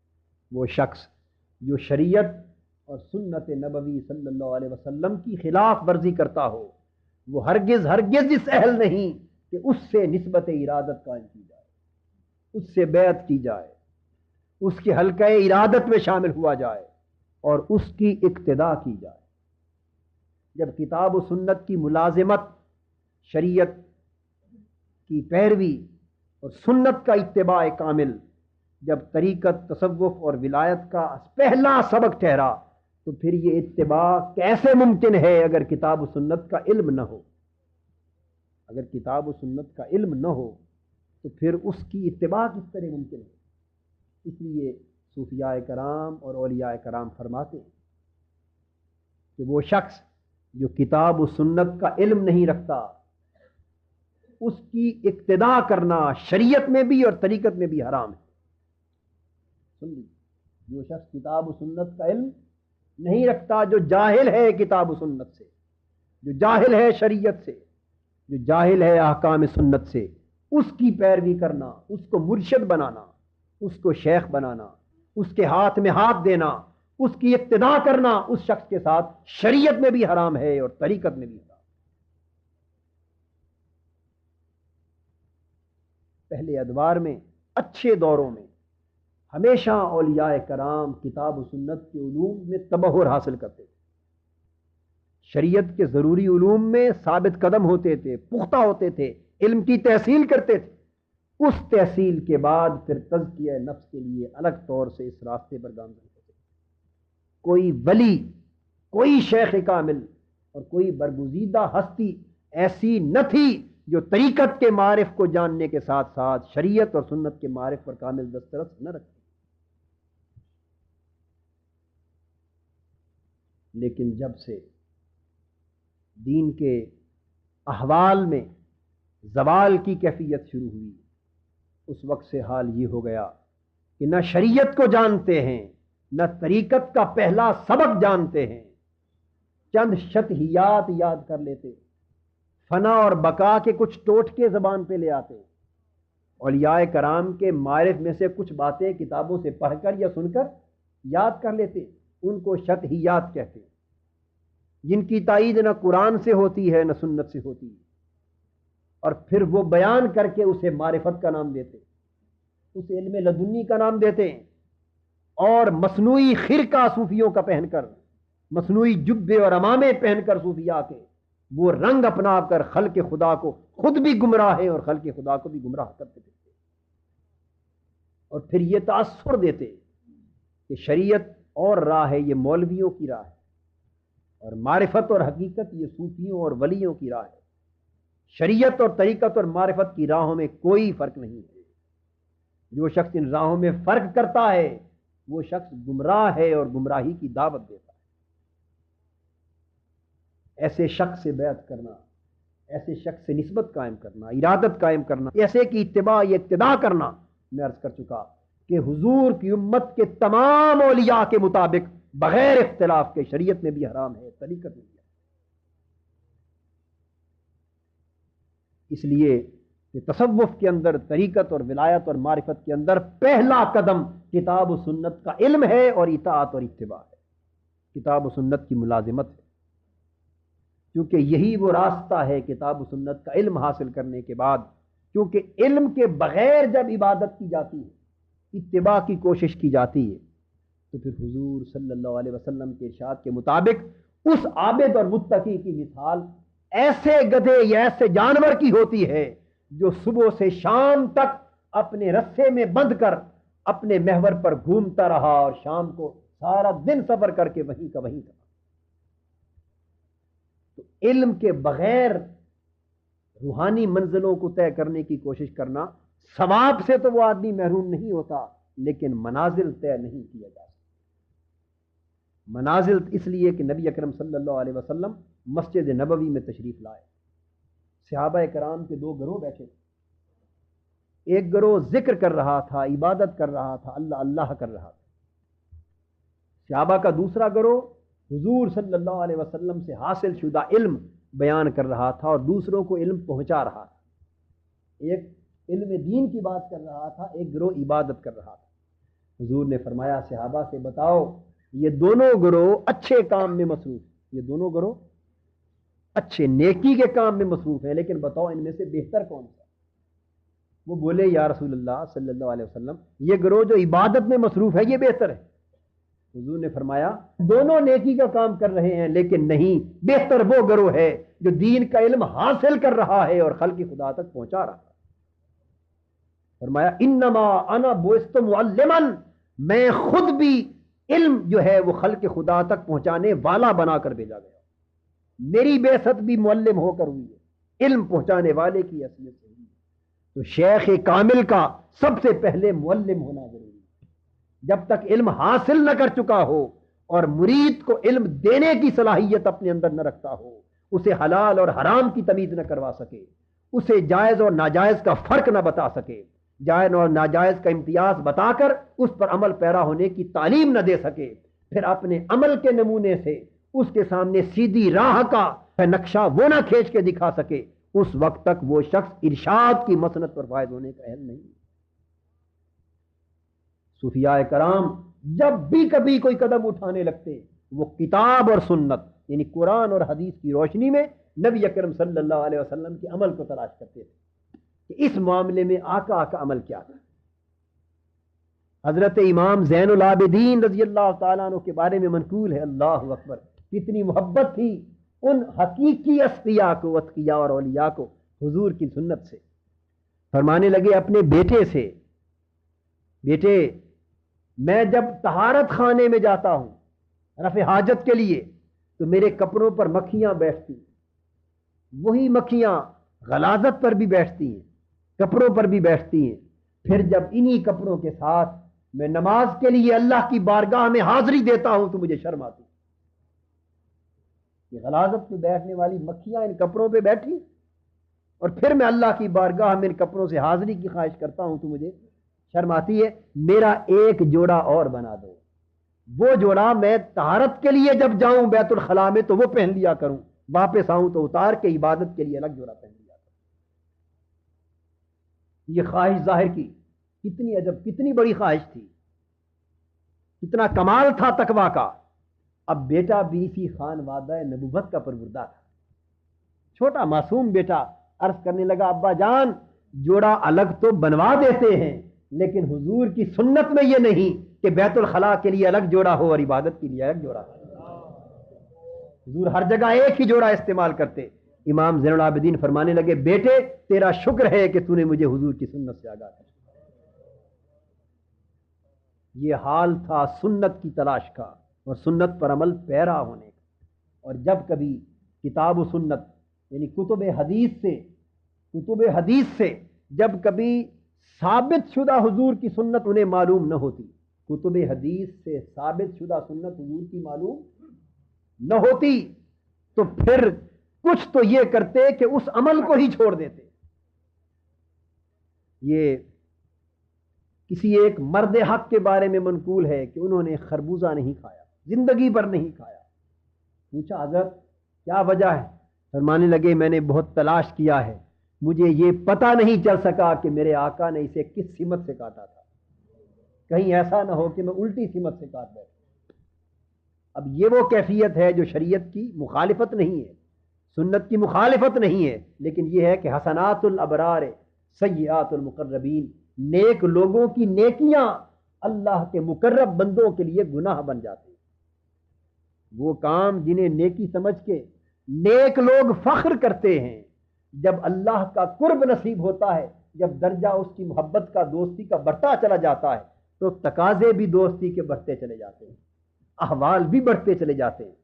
وہ شخص جو شریعت اور سنت نبوی صلی اللہ علیہ وسلم کی خلاف ورزی کرتا ہو، وہ ہرگز ہرگز اس اہل نہیں کہ اس سے نسبت ارادت قائم کی جائے، اس سے بیعت کی جائے، اس کے حلقہ ارادت میں شامل ہوا جائے اور اس کی اقتداء کی جائے۔ جب کتاب و سنت کی ملازمت، شریعت کی پیروی اور سنت کا اتباع کامل جب طریقت، تصوف اور ولایت کا پہلا سبق ٹھہرا، تو پھر یہ اتباع کیسے ممکن ہے اگر کتاب و سنت کا علم نہ ہو؟ اگر کتاب و سنت کا علم نہ ہو تو پھر اس کی اتباع کس طرح ممکن ہے؟ اس لیے صوفیاء کرام اور اولیاء کرام فرماتے ہیں کہ وہ شخص جو کتاب و سنت کا علم نہیں رکھتا، اس کی اقتداء کرنا شریعت میں بھی اور طریقت میں بھی حرام ہے۔ سن لیجیے، جو شخص کتاب و سنت کا علم نہیں رکھتا، جو جاہل ہے کتاب و سنت سے، جو جاہل ہے شریعت سے، جو جاہل ہے احکام سنت سے، اس کی پیروی کرنا، اس کو مرشد بنانا، اس کو شیخ بنانا، اس کے ہاتھ میں ہاتھ دینا، اس کی اقتداء کرنا اس شخص کے ساتھ شریعت میں بھی حرام ہے اور طریقت میں بھی حرام۔ پہلے ادوار میں، اچھے دوروں میں ہمیشہ اولیاء کرام کتاب و سنت کے علوم میں تبحر حاصل کرتے تھے، شریعت کے ضروری علوم میں ثابت قدم ہوتے تھے، پختہ ہوتے تھے، علم کی تحصیل کرتے تھے، اس تحصیل کے بعد پھر تزکیہ نفس کے لیے الگ طور سے اس راستے پر گامزن ہوتے تھے۔ کوئی ولی، کوئی شیخ کامل اور کوئی برگزیدہ ہستی ایسی نہ تھی جو طریقت کے معارف کو جاننے کے ساتھ ساتھ شریعت اور سنت کے معارف پر کامل دسترس نہ رکھتی۔ لیکن جب سے دین کے احوال میں زوال کی کیفیت شروع ہوئی، اس وقت سے حال یہ ہو گیا کہ نہ شریعت کو جانتے ہیں، نہ طریقت کا پہلا سبق جانتے ہیں، چند شطحیات یاد کر لیتے، فنا اور بقا کے کچھ ٹوٹکے زبان پہ لے آتے، اولیاء کرام کے معارف میں سے کچھ باتیں کتابوں سے پڑھ کر یا سن کر یاد کر لیتے، ان کو شطحیات کہتے ہیں، جن کی تائید نہ قرآن سے ہوتی ہے نہ سنت سے ہوتی ہے، اور پھر وہ بیان کر کے اسے معرفت کا نام دیتے، اسے علم لدنی کا نام دیتے ہیں، اور مصنوعی خرقہ صوفیوں کا پہن کر، مصنوعی جبے اور عمامے پہن کر صوفیاء کے وہ رنگ اپنا کر خلق خدا کو خود بھی گمراہ ہے اور خلق خدا کو بھی گمراہ کرتے تھے، اور پھر یہ تاثر دیتے کہ شریعت اور راہ ہے، یہ مولویوں کی راہ ہے، اور معرفت اور حقیقت یہ صوفیوں اور ولیوں کی راہ ہے۔ شریعت اور طریقت اور معرفت کی راہوں میں کوئی فرق نہیں ہے۔ جو شخص ان راہوں میں فرق کرتا ہے وہ شخص گمراہ ہے اور گمراہی کی دعوت دیتا ہے۔ ایسے شخص سے بیعت کرنا، ایسے شخص سے نسبت قائم کرنا، ارادت قائم کرنا، ایسے کی اتباع یا اقتداء کرنا، میں عرض کر چکا کہ حضور کی امت کے تمام اولیاء کے مطابق بغیر اختلاف کے شریعت میں بھی حرام ہے، طریقت میں بھی۔ اس لیے کہ تصوف کے اندر، طریقت اور ولایت اور معرفت کے اندر پہلا قدم کتاب و سنت کا علم ہے اور اطاعت اور اتباع ہے، کتاب و سنت کی ملازمت ہے، کیونکہ یہی وہ راستہ ہے کتاب و سنت کا علم حاصل کرنے کے بعد، کیونکہ علم کے بغیر جب عبادت کی جاتی ہے، اتباع کی کوشش کی جاتی ہے، تو پھر حضور صلی اللہ علیہ وسلم کے ارشاد کے مطابق اس عابد اور متقی کی مثال ایسے گدھے یا ایسے جانور کی ہوتی ہے جو صبح سے شام تک اپنے رسے میں بندھ کر اپنے محور پر گھومتا رہا اور شام کو سارا دن سفر کر کے وہیں کا وہیں تھا۔ تو علم کے بغیر روحانی منزلوں کو طے کرنے کی کوشش کرنا، ثواب سے تو وہ آدمی محروم نہیں ہوتا، لیکن منازل طے نہیں کیا جا سکتا۔ منازل اس لیے کہ نبی اکرم صلی اللہ علیہ وسلم مسجد نبوی میں تشریف لائے، صحابہ کرام کے دو گروہ بیٹھے تھے، ایک گروہ ذکر کر رہا تھا، عبادت کر رہا تھا، اللہ اللہ کر رہا تھا، صحابہ کا دوسرا گروہ حضور صلی اللہ علیہ وسلم سے حاصل شدہ علم بیان کر رہا تھا اور دوسروں کو علم پہنچا رہا تھا، ایک علم دین کی بات کر رہا تھا، ایک گروہ عبادت کر رہا تھا۔ حضور نے فرمایا صحابہ سے بتاؤ یہ دونوں گروہ اچھے کام میں مصروف، یہ دونوں گروہ اچھے نیکی کے کام میں مصروف ہیں، لیکن بتاؤ ان میں سے بہتر کون سا؟ وہ بولے یا رسول اللہ صلی اللہ علیہ وسلم یہ گروہ جو عبادت میں مصروف ہے یہ بہتر ہے۔ حضور نے فرمایا دونوں نیکی کا کام کر رہے ہیں، لیکن نہیں، بہتر وہ گروہ ہے جو دین کا علم حاصل کر رہا ہے اور خلق خدا تک پہنچا رہا ہے۔ فرمایا انما انا بعثت معلما، میں خود بھی علم جو ہے وہ خلق خدا تک پہنچانے والا بنا کر بھیجا گیا، میری بعثت بھی معلم ہو کر ہوئی ہے، علم پہنچانے والے کی حیثیت سے ہوئی ہے۔ تو شیخ کامل کا سب سے پہلے معلم ہونا ضروری ہے، جب تک علم حاصل نہ کر چکا ہو اور مرید کو علم دینے کی صلاحیت اپنے اندر نہ رکھتا ہو، اسے حلال اور حرام کی تمیز نہ کروا سکے، اسے جائز اور ناجائز کا فرق نہ بتا سکے، جائز اور ناجائز کا امتیاز بتا کر اس پر عمل پیرا ہونے کی تعلیم نہ دے سکے، پھر اپنے عمل کے نمونے سے اس کے سامنے سیدھی راہ کا نقشہ وہ نہ کھینچ کے دکھا سکے، اس وقت تک وہ شخص ارشاد کی مسند پر فائز ہونے کا اہل نہیں۔ صوفیاء کرام جب بھی کبھی کوئی قدم اٹھانے لگتے، وہ کتاب اور سنت یعنی قرآن اور حدیث کی روشنی میں نبی اکرم صلی اللہ علیہ وسلم کے عمل کو تلاش کرتے تھے کہ اس معاملے میں آقا کا عمل کیا تھا۔ حضرت امام زین العابدین رضی اللہ تعالیٰ عنہ کے بارے میں منقول ہے، اللہ اکبر، کتنی محبت تھی ان حقیقی اصفیاء کو، اتقیاء اور اولیاء کو حضور کی سنت سے۔ فرمانے لگے اپنے بیٹے سے، بیٹے میں جب طہارت خانے میں جاتا ہوں رفع حاجت کے لیے تو میرے کپڑوں پر مکھیاں بیٹھتی، وہی مکھیاں غلاظت پر بھی بیٹھتی ہیں، کپڑوں پر بھی بیٹھتی ہیں۔ پھر جب انہی کپڑوں کے ساتھ میں نماز کے لیے اللہ کی بارگاہ میں حاضری دیتا ہوں تو مجھے شرم آتی۔ یہ غلاظت پہ بیٹھنے والی مکھیاں ان کپڑوں پہ بیٹھی، اور پھر میں اللہ کی بارگاہ میں ان کپڑوں سے حاضری کی خواہش کرتا ہوں تو مجھے شرم آتی ہے۔ میرا ایک جوڑا اور بنا دو، وہ جوڑا میں طہارت کے لیے جب جاؤں بیت الخلاء میں تو وہ پہن لیا کروں، واپس آؤں تو اتار کے عبادت کے لیے الگ جوڑا پہن لیا کروں۔ یہ خواہش ظاہر کی، کتنی عجب، کتنی بڑی خواہش تھی، کتنا کمال تھا تقویٰ کا۔ اب بیٹا بھی اسی خانوادہ نبوت کا پروردہ تھا، چھوٹا معصوم بیٹا عرض کرنے لگا ابا جان جوڑا الگ تو بنوا دیتے ہیں، لیکن حضور کی سنت میں یہ نہیں کہ بیت الخلاء کے لیے الگ جوڑا ہو اور عبادت کے لیے الگ جوڑا ہو۔ حضور ہر جگہ ایک ہی جوڑا استعمال کرتے۔ امام زین العابدین فرمانے لگے بیٹے تیرا شکر ہے کہ تو نے مجھے حضور کی سنت سے آگاہ کیا۔ یہ حال تھا سنت کی تلاش کا اور سنت پر عمل پیرا ہونے کا۔ اور جب کبھی کتاب و سنت یعنی کتب حدیث سے جب کبھی ثابت شدہ حضور کی سنت انہیں معلوم نہ ہوتی، کتب حدیث سے ثابت شدہ سنت حضور کی معلوم نہ ہوتی، تو پھر کچھ تو یہ کرتے کہ اس عمل کو ہی چھوڑ دیتے۔ یہ کسی ایک مرد حق کے بارے میں منقول ہے کہ انہوں نے خربوزہ نہیں کھایا، زندگی بھر نہیں کھایا۔ پوچھا حضرت کیا وجہ ہے؟ فرمانے لگے میں نے بہت تلاش کیا ہے، مجھے یہ پتہ نہیں چل سکا کہ میرے آقا نے اسے کس سمت سے کاٹا تھا، کہیں ایسا نہ ہو کہ میں الٹی سمت سے کاٹ بیٹھوں۔ اب یہ وہ کیفیت ہے جو شریعت کی مخالفت نہیں ہے، سنت کی مخالفت نہیں ہے، لیکن یہ ہے کہ حسنات الابرار سیئات المقربین، نیک لوگوں کی نیکیاں اللہ کے مقرب بندوں کے لیے گناہ بن جاتے ہیں۔ وہ کام جنہیں نیکی سمجھ کے نیک لوگ فخر کرتے ہیں، جب اللہ کا قرب نصیب ہوتا ہے، جب درجہ اس کی محبت کا، دوستی کا بڑھتا چلا جاتا ہے، تو تقاضے بھی دوستی کے بڑھتے چلے جاتے ہیں، احوال بھی بڑھتے چلے جاتے ہیں۔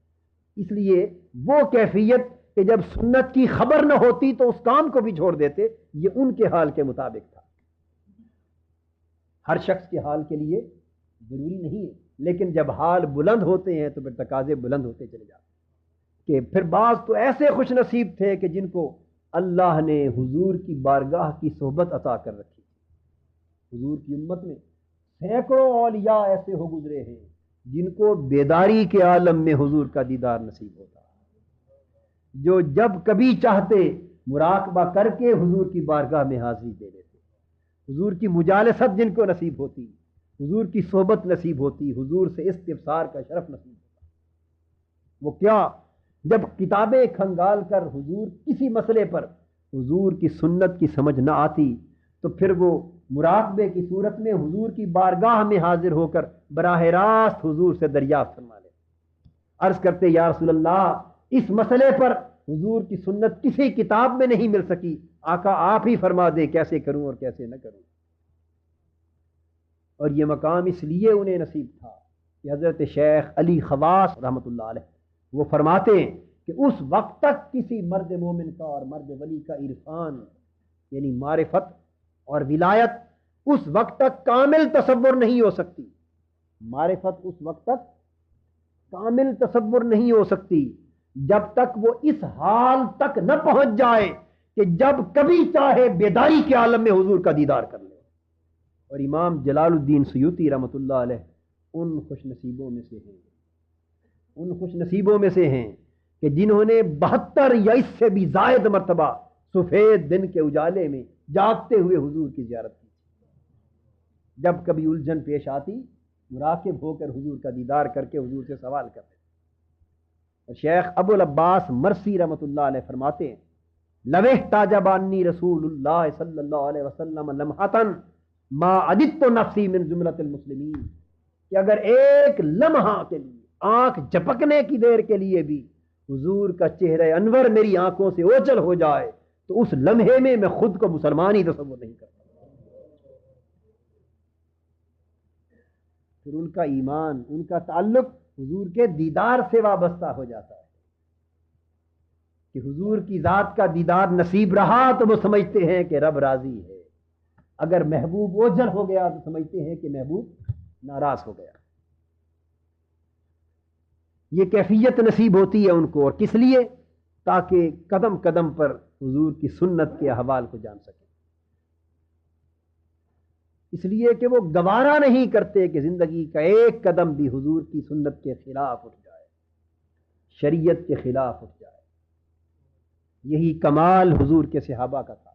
اس لیے وہ کیفیت کہ جب سنت کی خبر نہ ہوتی تو اس کام کو بھی چھوڑ دیتے، یہ ان کے حال کے مطابق تھا۔ ہر شخص کے حال کے لیے ضروری نہیں ہے، لیکن جب حال بلند ہوتے ہیں تو پھر تقاضے بلند ہوتے چلے جاتے ہیں۔ کہ پھر بعض تو ایسے خوش نصیب تھے کہ جن کو اللہ نے حضور کی بارگاہ کی صحبت عطا کر رکھی تھی۔ حضور کی امت میں سینکڑوں اولیاء ایسے ہو گزرے ہیں جن کو بیداری کے عالم میں حضور کا دیدار نصیب ہوتا، جو جب کبھی چاہتے مراقبہ کر کے حضور کی بارگاہ میں حاضری دے دیتے، حضور کی مجالست جن کو نصیب ہوتی، حضور کی صحبت نصیب ہوتی، حضور سے استفسار کا شرف نصیب ہوتا۔ وہ کیا جب کتابیں کھنگال کر حضور کسی مسئلے پر حضور کی سنت کی سمجھ نہ آتی تو پھر وہ مراقبے کی صورت میں حضور کی بارگاہ میں حاضر ہو کر براہ راست حضور سے دریافت فرما لے، عرض کرتے یا رسول اللہ اس مسئلے پر حضور کی سنت کسی کتاب میں نہیں مل سکی، آقا آپ ہی فرما دیں کیسے کروں اور کیسے نہ کروں۔ اور یہ مقام اس لیے انہیں نصیب تھا کہ حضرت شیخ علی خواص رحمۃ اللہ علیہ وہ فرماتے ہیں کہ اس وقت تک کسی مرد مومن کا اور مرد ولی کا عرفان یعنی معرفت اور ولایت اس وقت تک کامل تصور نہیں ہو سکتی، معرفت اس وقت تک کامل تصور نہیں ہو سکتی جب تک وہ اس حال تک نہ پہنچ جائے کہ جب کبھی چاہے بیداری کے عالم میں حضور کا دیدار کر لے۔ اور امام جلال الدین سیوطی رحمۃ اللہ علیہ ان خوش نصیبوں میں سے ہیں، ان خوش نصیبوں میں سے ہیں کہ جنہوں نے 72 یا اس سے بھی زائد مرتبہ سفید دن کے اجالے میں جاگتے ہوئے حضور کی زیارت کی، جب کبھی الجھن پیش آتی مراقب ہو کر حضور کا دیدار کر کے حضور سے سوال کرتے۔ اور شیخ ابو العباس مرسی رحمۃ اللہ علیہ فرماتے ہیں لو احتاج بانی رسول اللہ صلی اللہ علیہ وسلم لمحۃ ما عجبت نفسی من جملۃ المسلمین، کہ اگر ایک لمحہ کے لیے، آنکھ جھپکنے کی دیر کے لیے بھی حضور کا چہرہ انور میری آنکھوں سے اوجل ہو جائے تو اس لمحے میں خود کو مسلمان ہی تصور نہیں کرتا۔ پھر ان کا ایمان، ان کا تعلق حضور کے دیدار سے وابستہ ہو جاتا ہے کہ حضور کی ذات کا دیدار نصیب رہا تو وہ سمجھتے ہیں کہ رب راضی ہے، اگر محبوب اوجھل ہو گیا تو سمجھتے ہیں کہ محبوب ناراض ہو گیا۔ یہ کیفیت نصیب ہوتی ہے ان کو، اور کس لیے؟ تاکہ قدم قدم پر حضور کی سنت کے احوال کو جان سکیں، اس لیے کہ وہ گوارا نہیں کرتے کہ زندگی کا ایک قدم بھی حضور کی سنت کے خلاف اٹھ جائے، شریعت کے خلاف اٹھ جائے۔ یہی کمال حضور کے صحابہ کا تھا،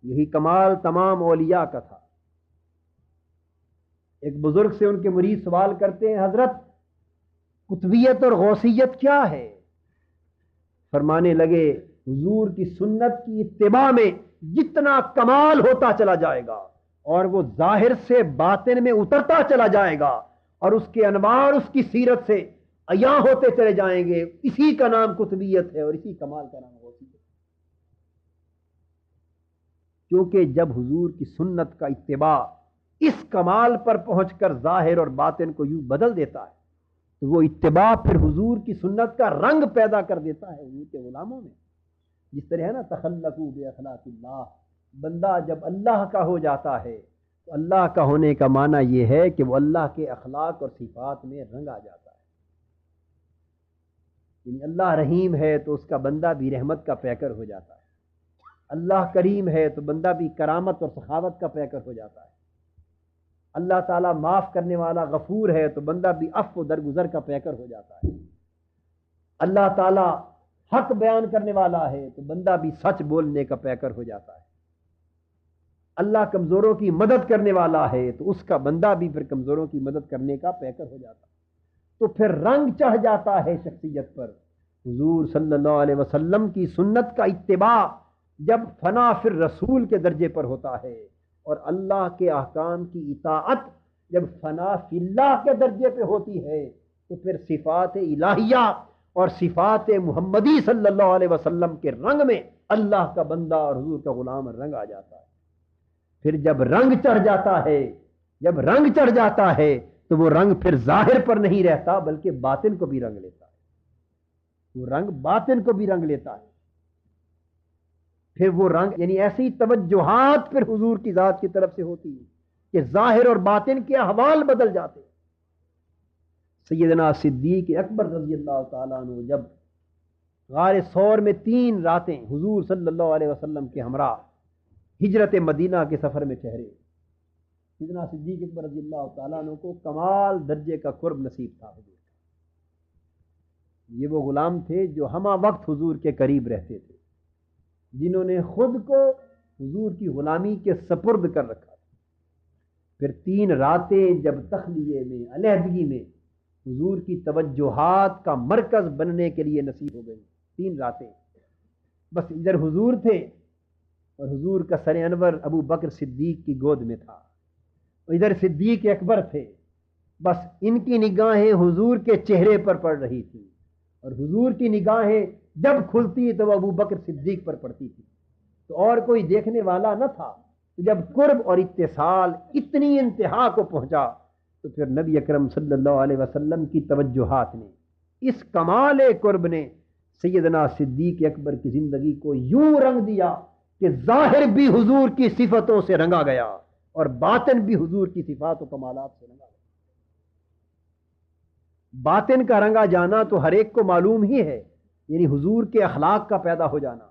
یہی کمال تمام اولیاء کا تھا۔ ایک بزرگ سے ان کے مرید سوال کرتے ہیں، حضرت قطبیت اور غوثیت کیا ہے؟ فرمانے لگے، حضور کی سنت کی اتباع میں جتنا کمال ہوتا چلا جائے گا اور وہ ظاہر سے باطن میں اترتا چلا جائے گا اور اس کے انوار اس کی سیرت سے عیاں ہوتے چلے جائیں گے، اسی کا نام قطبیت ہے اور اسی کمال کا نام غوثیت ہے۔ کیونکہ جب حضور کی سنت کا اتباع اس کمال پر پہنچ کر ظاہر اور باطن کو یوں بدل دیتا ہے تو وہ اتباع پھر حضور کی سنت کا رنگ پیدا کر دیتا ہے حضور کے غلاموں میں۔ جس طرح ہے نا، تخلقوا باخلاق اللہ، بندہ جب اللہ کا ہو جاتا ہے تو اللہ کا ہونے کا معنی یہ ہے کہ وہ اللہ کے اخلاق اور صفات میں رنگ آ جاتا ہے۔ یعنی اللہ رحیم ہے تو اس کا بندہ بھی رحمت کا پیکر ہو جاتا ہے، اللہ کریم ہے تو بندہ بھی کرامت اور سخاوت کا پیکر ہو جاتا ہے، اللہ تعالیٰ معاف کرنے والا غفور ہے تو بندہ بھی عفو و درگزر کا پیکر ہو جاتا ہے، اللہ تعالیٰ حق بیان کرنے والا ہے تو بندہ بھی سچ بولنے کا پیکر ہو جاتا ہے، اللہ کمزوروں کی مدد کرنے والا ہے تو اس کا بندہ بھی پھر کمزوروں کی مدد کرنے کا پیکر ہو جاتا ہے۔ تو پھر رنگ چڑھ جاتا ہے شخصیت پر۔ حضور صلی اللہ علیہ وسلم کی سنت کا اتباع جب فنا فی الرسول کے درجے پر ہوتا ہے اور اللہ کے احکام کی اطاعت جب فنا فی اللہ کے درجے پہ ہوتی ہے تو پھر صفات الہیہ اور صفات محمدی صلی اللہ علیہ وسلم کے رنگ میں اللہ کا بندہ اور حضور کا غلام رنگ آ جاتا ہے۔ پھر جب رنگ چڑھ جاتا ہے، جب رنگ چڑھ جاتا ہے تو وہ رنگ پھر ظاہر پر نہیں رہتا بلکہ باطن کو بھی رنگ لیتا ہے، وہ رنگ باطن کو بھی رنگ لیتا ہے۔ پھر وہ رنگ یعنی ایسی توجہات پھر حضور کی ذات کی طرف سے ہوتی ہے کہ ظاہر اور باطن کے احوال بدل جاتے ہیں۔ سیدنا صدیق اکبر رضی اللہ تعالیٰ عنہ جب غار ثور میں 3 راتیں حضور صلی اللہ علیہ وسلم کے ہمراہ ہجرت مدینہ کے سفر میں ٹھہرے، سیدنا صدیق اکبر رضی اللہ تعالیٰ عنہ کو کمال درجے کا قرب نصیب تھا حضور کا۔ یہ وہ غلام تھے جو ہمہ وقت حضور کے قریب رہتے تھے، جنہوں نے خود کو حضور کی غلامی کے سپرد کر رکھا تھا۔ پھر 3 راتیں جب تخلیے میں، علیحدگی میں حضور کی توجہات کا مرکز بننے کے لیے نصیب ہو گئی، 3 راتیں بس ادھر حضور تھے اور حضور کا سر انور ابو بکر صدیق کی گود میں تھا، ادھر صدیق اکبر تھے، بس ان کی نگاہیں حضور کے چہرے پر پڑ رہی تھیں اور حضور کی نگاہیں جب کھلتی تو وہ ابو بکر صدیق پر پڑتی تھی، تو اور کوئی دیکھنے والا نہ تھا۔ تو جب قرب اور اتصال اتنی انتہا کو پہنچا تو پھر نبی اکرم صلی اللہ علیہ وسلم کی توجہات نے، اس کمال قرب نے سیدنا صدیق اکبر کی زندگی کو یوں رنگ دیا کہ ظاہر بھی حضور کی صفتوں سے رنگا گیا اور باطن بھی حضور کی صفات و کمالات سے رنگا گیا۔ باطن کا رنگا جانا تو ہر ایک کو معلوم ہی ہے، یعنی حضور کے اخلاق کا پیدا ہو جانا،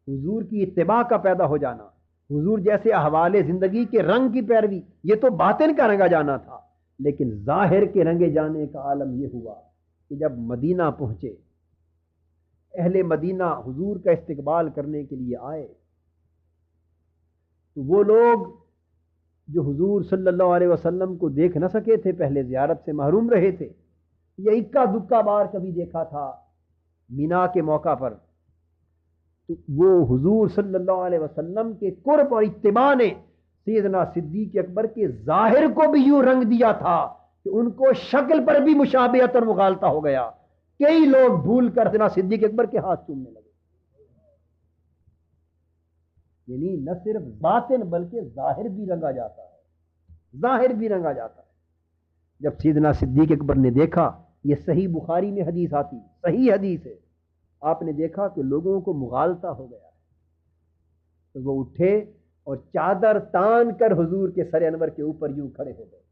حضور کی اتباع کا پیدا ہو جانا، حضور جیسے احوال زندگی کے رنگ کی پیروی، یہ تو باطن کا رنگا جانا تھا۔ لیکن ظاہر کے رنگے جانے کا عالم یہ ہوا کہ جب مدینہ پہنچے، اہل مدینہ حضور کا استقبال کرنے کے لیے آئے، تو وہ لوگ جو حضور صلی اللہ علیہ وسلم کو دیکھ نہ سکے تھے، پہلے زیارت سے محروم رہے تھے، یا اکا دکا بار کبھی دیکھا تھا مینا کے موقع پر، تو وہ حضور صلی اللہ علیہ وسلم کے قرب اور اتباع نے سیدنا صدیق اکبر کے ظاہر کو بھی یوں رنگ دیا تھا کہ ان کو شکل پر بھی مشابہت اور مغالطہ ہو گیا کئی لوگ بھول کر سیدنا صدیق اکبر کے ہاتھ چومنے لگے. یعنی نہ صرف باطن بلکہ ظاہر بھی رنگا جاتا ہے، ظاہر بھی رنگا جاتا ہے. جب سیدنا صدیق اکبر نے دیکھا، یہ صحیح بخاری میں حدیث آتی، صحیح حدیث ہے، آپ نے دیکھا کہ لوگوں کو مغالطہ ہو گیا ہے، تو وہ اٹھے اور چادر تان کر حضور کے سر انور کے اوپر یوں کھڑے ہو گئے.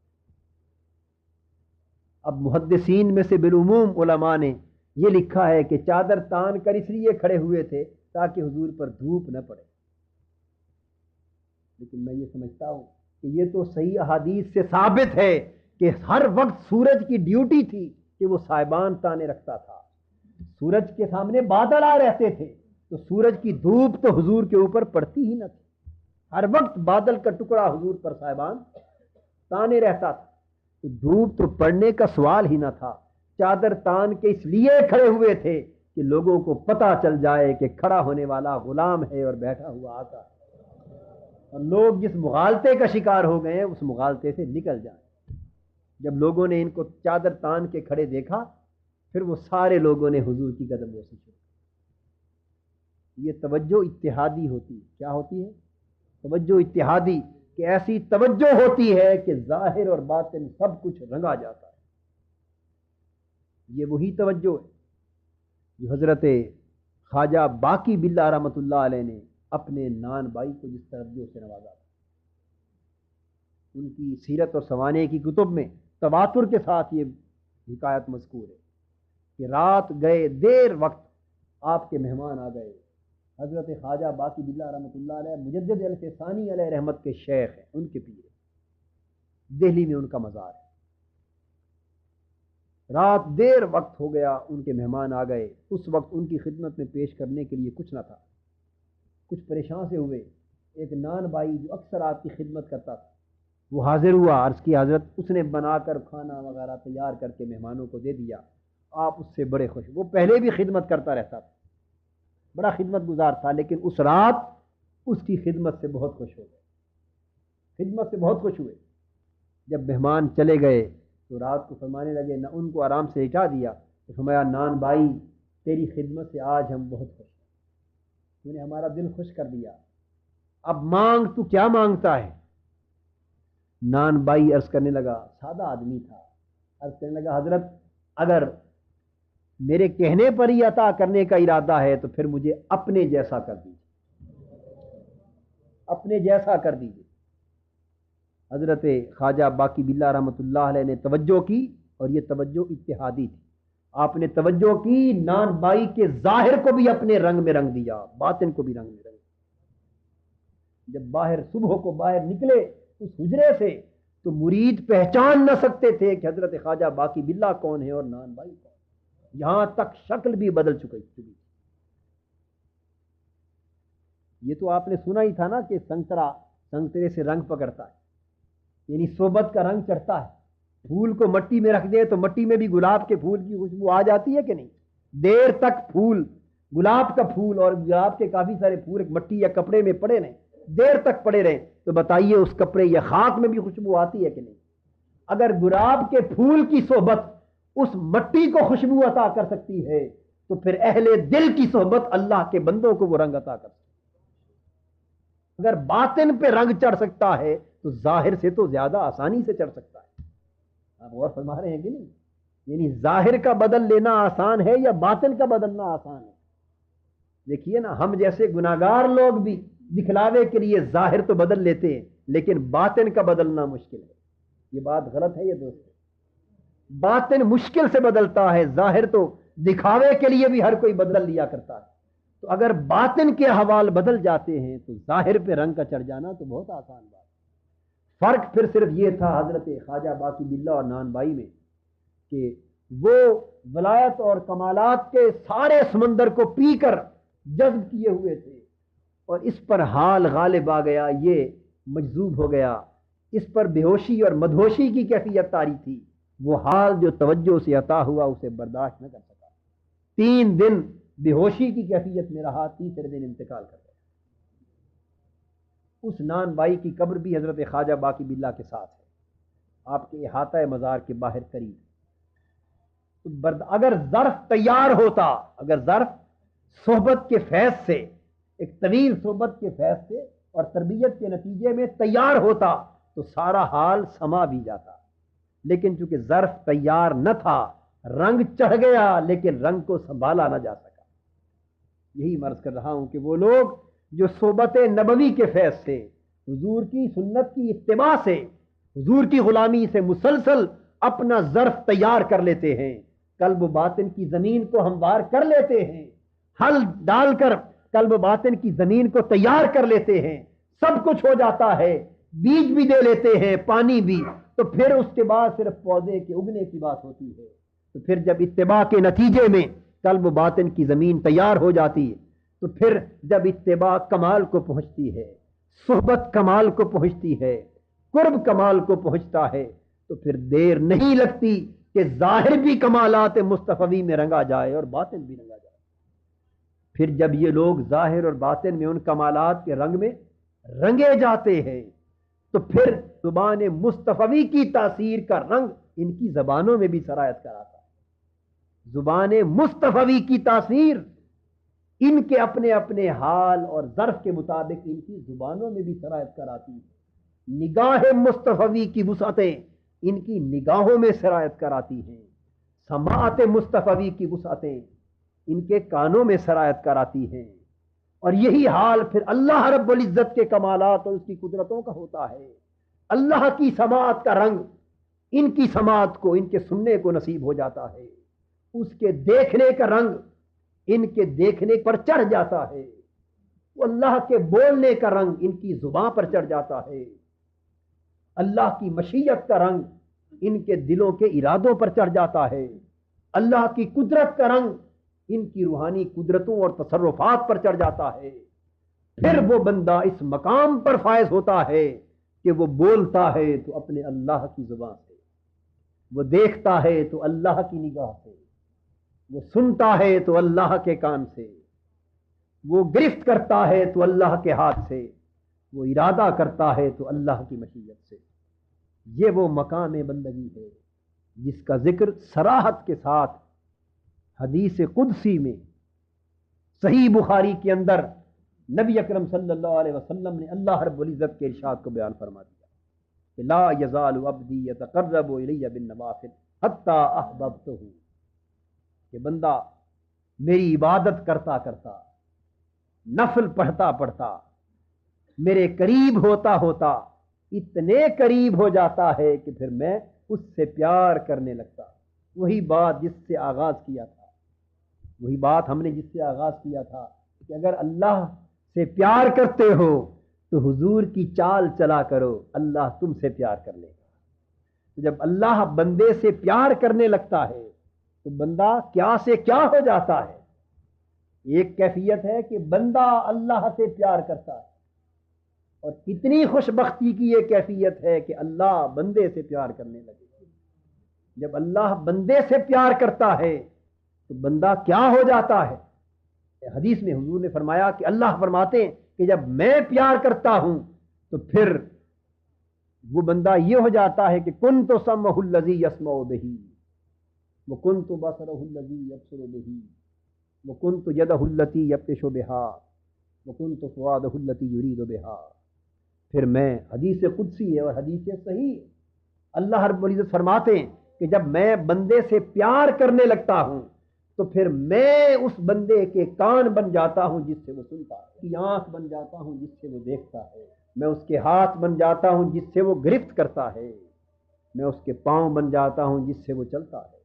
اب محدثین میں سے بالعموم علماء نے یہ لکھا ہے کہ چادر تان کر اس لیے کھڑے ہوئے تھے تاکہ حضور پر دھوپ نہ پڑے. لیکن میں یہ سمجھتا ہوں کہ یہ تو صحیح احادیث سے ثابت ہے کہ ہر وقت سورج کی ڈیوٹی تھی کہ وہ سائبان تانے رکھتا تھا. سورج کے سامنے بادل آ رہتے تھے تو سورج کی دھوپ تو حضور کے اوپر پڑتی ہی نہ تھی. ہر وقت بادل کا ٹکڑا حضور پر سائبان تانے رہتا تھا، تو دھوپ تو پڑنے کا سوال ہی نہ تھا. چادر تان کے اس لیے کھڑے ہوئے تھے کہ لوگوں کو پتا چل جائے کہ کھڑا ہونے والا غلام ہے اور بیٹھا ہوا آقا ہے، اور لوگ جس مغالطے کا شکار ہو گئے ہیں اس مغالطے سے نکل جائیں. جب لوگوں نے ان کو چادر تان کے کھڑے دیکھا، پھر وہ سارے لوگوں نے حضور کی قدم بوسی شروع. یہ توجہ اتحادی ہوتی ہے. کیا ہوتی ہے؟ توجہ اتحادی، کہ ایسی توجہ ہوتی ہے کہ ظاہر اور باطن سب کچھ رنگا جاتا ہے. یہ وہی توجہ ہے جو حضرت خواجہ باقی باللہ رحمۃ اللہ علیہ نے اپنے نان بھائی کو جس توجہ سے نوازا تھا. ان کی سیرت اور سوانح کی کتب میں تواتر کے ساتھ یہ حکایت مذکور ہے کہ رات گئے، دیر وقت آپ کے مہمان آ گئے. حضرت خواجہ باقی باللہ رحمۃ اللہ علیہ مجدد الف ثانی علیہ رحمت کے شیخ ہیں، ان کے پیر ہیں، دہلی میں ان کا مزار ہے. رات دیر وقت ہو گیا، ان کے مہمان آ گئے. اس وقت ان کی خدمت میں پیش کرنے کے لیے کچھ نہ تھا. کچھ پریشان سے ہوئے. ایک نان بھائی جو اکثر آپ کی خدمت کرتا تھا وہ حاضر ہوا. عرض کی حضرت، اس نے بنا کر کھانا وغیرہ تیار کر کے مہمانوں کو دے دیا. آپ اس سے بڑے خوش. وہ پہلے بھی خدمت کرتا رہتا تھا، بڑا خدمت گزار تھا، لیکن اس رات اس کی خدمت سے بہت خوش ہو گئے، خدمت سے بہت خوش ہوئے. جب مہمان چلے گئے تو رات کو فرمانے لگے، نہ ان کو آرام سے لٹا دیا تو فرمایا، نان بھائی تیری خدمت سے آج ہم بہت خوش ہیں، تو نے ہمارا دل خوش کر دیا. اب مانگ، تو کیا مانگتا ہے؟ نان بھائی عرض کرنے لگا، سادہ آدمی تھا، عرض کرنے لگا، حضرت اگر میرے کہنے پر ہی عطا کرنے کا ارادہ ہے تو پھر مجھے اپنے جیسا کر دیجیے، اپنے جیسا کر دیجیے. حضرت خواجہ باقی باللہ رحمۃ اللہ علیہ نے توجہ کی، اور یہ توجہ اتحادی تھی. آپ نے توجہ کی، نان بائی کے ظاہر کو بھی اپنے رنگ میں رنگ دیا، باطن کو بھی رنگ میں رنگ دیا. جب باہر صبح کو باہر نکلے اس حجرے سے تو مرید پہچان نہ سکتے تھے کہ حضرت خواجہ باقی باللہ کون ہے اور نان بائی کون. یہاں تک شکل بھی بدل چکی. یہ تو آپ نے سنا ہی تھا نا کہ سنترا سنترے سے رنگ پکڑتا ہے، یعنی صحبت کا رنگ چڑھتا ہے. پھول کو مٹی میں رکھ دے تو مٹی میں بھی گلاب کے پھول کی خوشبو آ جاتی ہے کہ نہیں؟ دیر تک پھول، گلاب کا پھول اور گلاب کے کافی سارے پھول ایک مٹی یا کپڑے میں پڑے رہیں، دیر تک پڑے رہیں، تو بتائیے اس کپڑے یا خاک میں بھی خوشبو آتی ہے کہ نہیں؟ اگر گلاب کے پھول کی صحبت اس مٹی کو خوشبو عطا کر سکتی ہے تو پھر اہل دل کی صحبت اللہ کے بندوں کو وہ رنگ عطا کر سکتی ہے. اگر باطن پہ رنگ چڑھ سکتا ہے تو ظاہر سے تو زیادہ آسانی سے چڑھ سکتا ہے. آپ غور فرما رہے ہیں کہ نہیں؟ یعنی ظاہر کا بدل لینا آسان ہے یا باطن کا بدلنا آسان ہے؟ دیکھیے نا، ہم جیسے گناہگار لوگ بھی دکھلاوے کے لیے ظاہر تو بدل لیتے ہیں، لیکن باطن کا بدلنا مشکل ہے. یہ بات غلط ہے یہ دوست. باطن مشکل سے بدلتا ہے، ظاہر تو دکھاوے کے لیے بھی ہر کوئی بدل لیا کرتا ہے. تو اگر باطن کے حوال بدل جاتے ہیں تو ظاہر پہ رنگ کا چڑھ جانا تو بہت آسان بات. فرق پھر صرف یہ تھا حضرت خواجہ باقی باللہ اور نان بائی میں کہ وہ ولایت اور کمالات کے سارے سمندر کو پی کر جذب کیے ہوئے تھے، اور اس پر حال غالب آ گیا، یہ مجذوب ہو گیا، اس پر بے ہوشی اور مدہوشی کی کیفیت طاری تھی. وہ حال جو توجہ سے عطا ہوا اسے برداشت نہ کر سکا. 3 دن بے ہوشی کی کیفیت میں رہا، تیسرے دن انتقال کر گیا. اس نان بائی کی قبر بھی حضرت خواجہ باقی باللہ کے ساتھ ہے، آپ کے احاطہ مزار کے باہر قریب. اگر ظرف تیار ہوتا، اگر ظرف صحبت کے فیض سے، ایک طویل صحبت کے فیض سے اور تربیت کے نتیجے میں تیار ہوتا تو سارا حال سما بھی جاتا، لیکن چونکہ ظرف تیار نہ تھا، رنگ چڑھ گیا لیکن رنگ کو سنبھالا نہ جا سکا۔ یہی مرض کر رہا ہوں کہ وہ لوگ جو صحبت نبوی کے فیض سے، حضور کی سنت کی اتباع سے، حضور کی غلامی سے مسلسل اپنا ظرف تیار کر لیتے ہیں، قلب و باطن کی زمین کو ہموار کر لیتے ہیں، ہل ڈال کر قلب و باطن کی زمین کو تیار کر لیتے ہیں، سب کچھ ہو جاتا ہے، بیج بھی دے لیتے ہیں، پانی بھی، تو پھر اس کے بعد صرف پودے کے اگنے کی بات ہوتی ہے۔ تو پھر جب اتباع کے نتیجے میں قلب و باطن کی زمین تیار ہو جاتی ہے، تو پھر جب اتباع کمال کو پہنچتی ہے، صحبت کمال کو پہنچتی ہے، قرب کمال کو پہنچتا ہے، تو پھر دیر نہیں لگتی کہ ظاہر بھی کمالات مصطفی میں رنگا جائے اور باطن بھی رنگا جائے۔ پھر جب یہ لوگ ظاہر اور باطن میں ان کمالات کے رنگ میں رنگے جاتے ہیں، تو پھر زبان مصطفی کی تاثیر کا رنگ ان کی زبانوں میں بھی سرایت کراتا ہے۔ زبان مصطفی کی تاثیر ان کے اپنے اپنے حال اور ظرف کے مطابق ان کی زبانوں میں بھی سرایت کراتی ہے۔ نگاہ مصطفی کی وسعتیں ان کی نگاہوں میں سرایت کراتی ہیں، سماعت مصطفی کی وسعتیں ان کے کانوں میں سرایت کراتی ہیں، اور یہی حال پھر اللہ رب العزت کے کمالات اور اس کی قدرتوں کا ہوتا ہے۔ اللہ کی سماعت کا رنگ ان کی سماعت کو، ان کے سننے کو نصیب ہو جاتا ہے، اس کے دیکھنے کا رنگ ان کے دیکھنے پر چڑھ جاتا ہے، وہ اللہ کے بولنے کا رنگ ان کی زبان پر چڑھ جاتا ہے، اللہ کی مشیت کا رنگ ان کے دلوں کے ارادوں پر چڑھ جاتا ہے، اللہ کی قدرت کا رنگ ان کی روحانی قدرتوں اور تصرفات پر چڑھ جاتا ہے۔ پھر وہ بندہ اس مقام پر فائز ہوتا ہے کہ وہ بولتا ہے تو اپنے اللہ کی زبان سے، وہ دیکھتا ہے تو اللہ کی نگاہ سے، وہ سنتا ہے تو اللہ کے کان سے، وہ گرفت کرتا ہے تو اللہ کے ہاتھ سے، وہ ارادہ کرتا ہے تو اللہ کی مشیت سے۔ یہ وہ مقام بندگی ہے جس کا ذکر صراحت کے ساتھ حدیث قدسی میں صحیح بخاری کے اندر نبی اکرم صلی اللہ علیہ وسلم نے اللہ رب العزت کے ارشاد کو بیان فرما دیا کہ لا یزال عبدی یتقرب الی بالنوافل حتی احببتہ، کہ بندہ میری عبادت کرتا کرتا، نفل پڑھتا پڑھتا، میرے قریب ہوتا ہوتا اتنے قریب ہو جاتا ہے کہ پھر میں اس سے پیار کرنے لگتا۔ وہی بات جس سے آغاز کیا تھا، وہی بات ہم نے جس سے آغاز کیا تھا کہ اگر اللہ سے پیار کرتے ہو تو حضور کی چال چلا کرو، اللہ تم سے پیار کر لے گا۔ جب اللہ بندے سے پیار کرنے لگتا ہے تو بندہ کیا سے کیا ہو جاتا ہے۔ ایک کیفیت ہے کہ بندہ اللہ سے پیار کرتا ہے، اور کتنی خوش بختی کی یہ کیفیت ہے کہ اللہ بندے سے پیار کرنے لگے۔ جب اللہ بندے سے پیار کرتا ہے تو بندہ کیا ہو جاتا ہے۔ حدیث میں حضور نے فرمایا کہ اللہ فرماتے ہیں کہ جب میں پیار کرتا ہوں تو پھر وہ بندہ یہ ہو جاتا ہے کہ کنت سمعہ الذی یسمع بہ، وکنت بصرہ الذی یبصر بہ، وکنت یدہ التی یبطش بہا، وکنت فؤادہ التی یرید بہا۔ پھر میں، حدیث قدسی ہے اور حدیث صحیح، اللہ رب العزت فرماتے ہیں کہ جب میں بندے سے پیار کرنے لگتا ہوں تو پھر میں اس بندے کے کان بن جاتا ہوں جس سے وہ سنتا ہے، کی آنکھ بن جاتا ہوں جس سے وہ دیکھتا ہے، میں اس کے ہاتھ بن جاتا ہوں جس سے وہ گرفت کرتا ہے، میں اس کے پاؤں بن جاتا ہوں جس سے وہ چلتا ہے،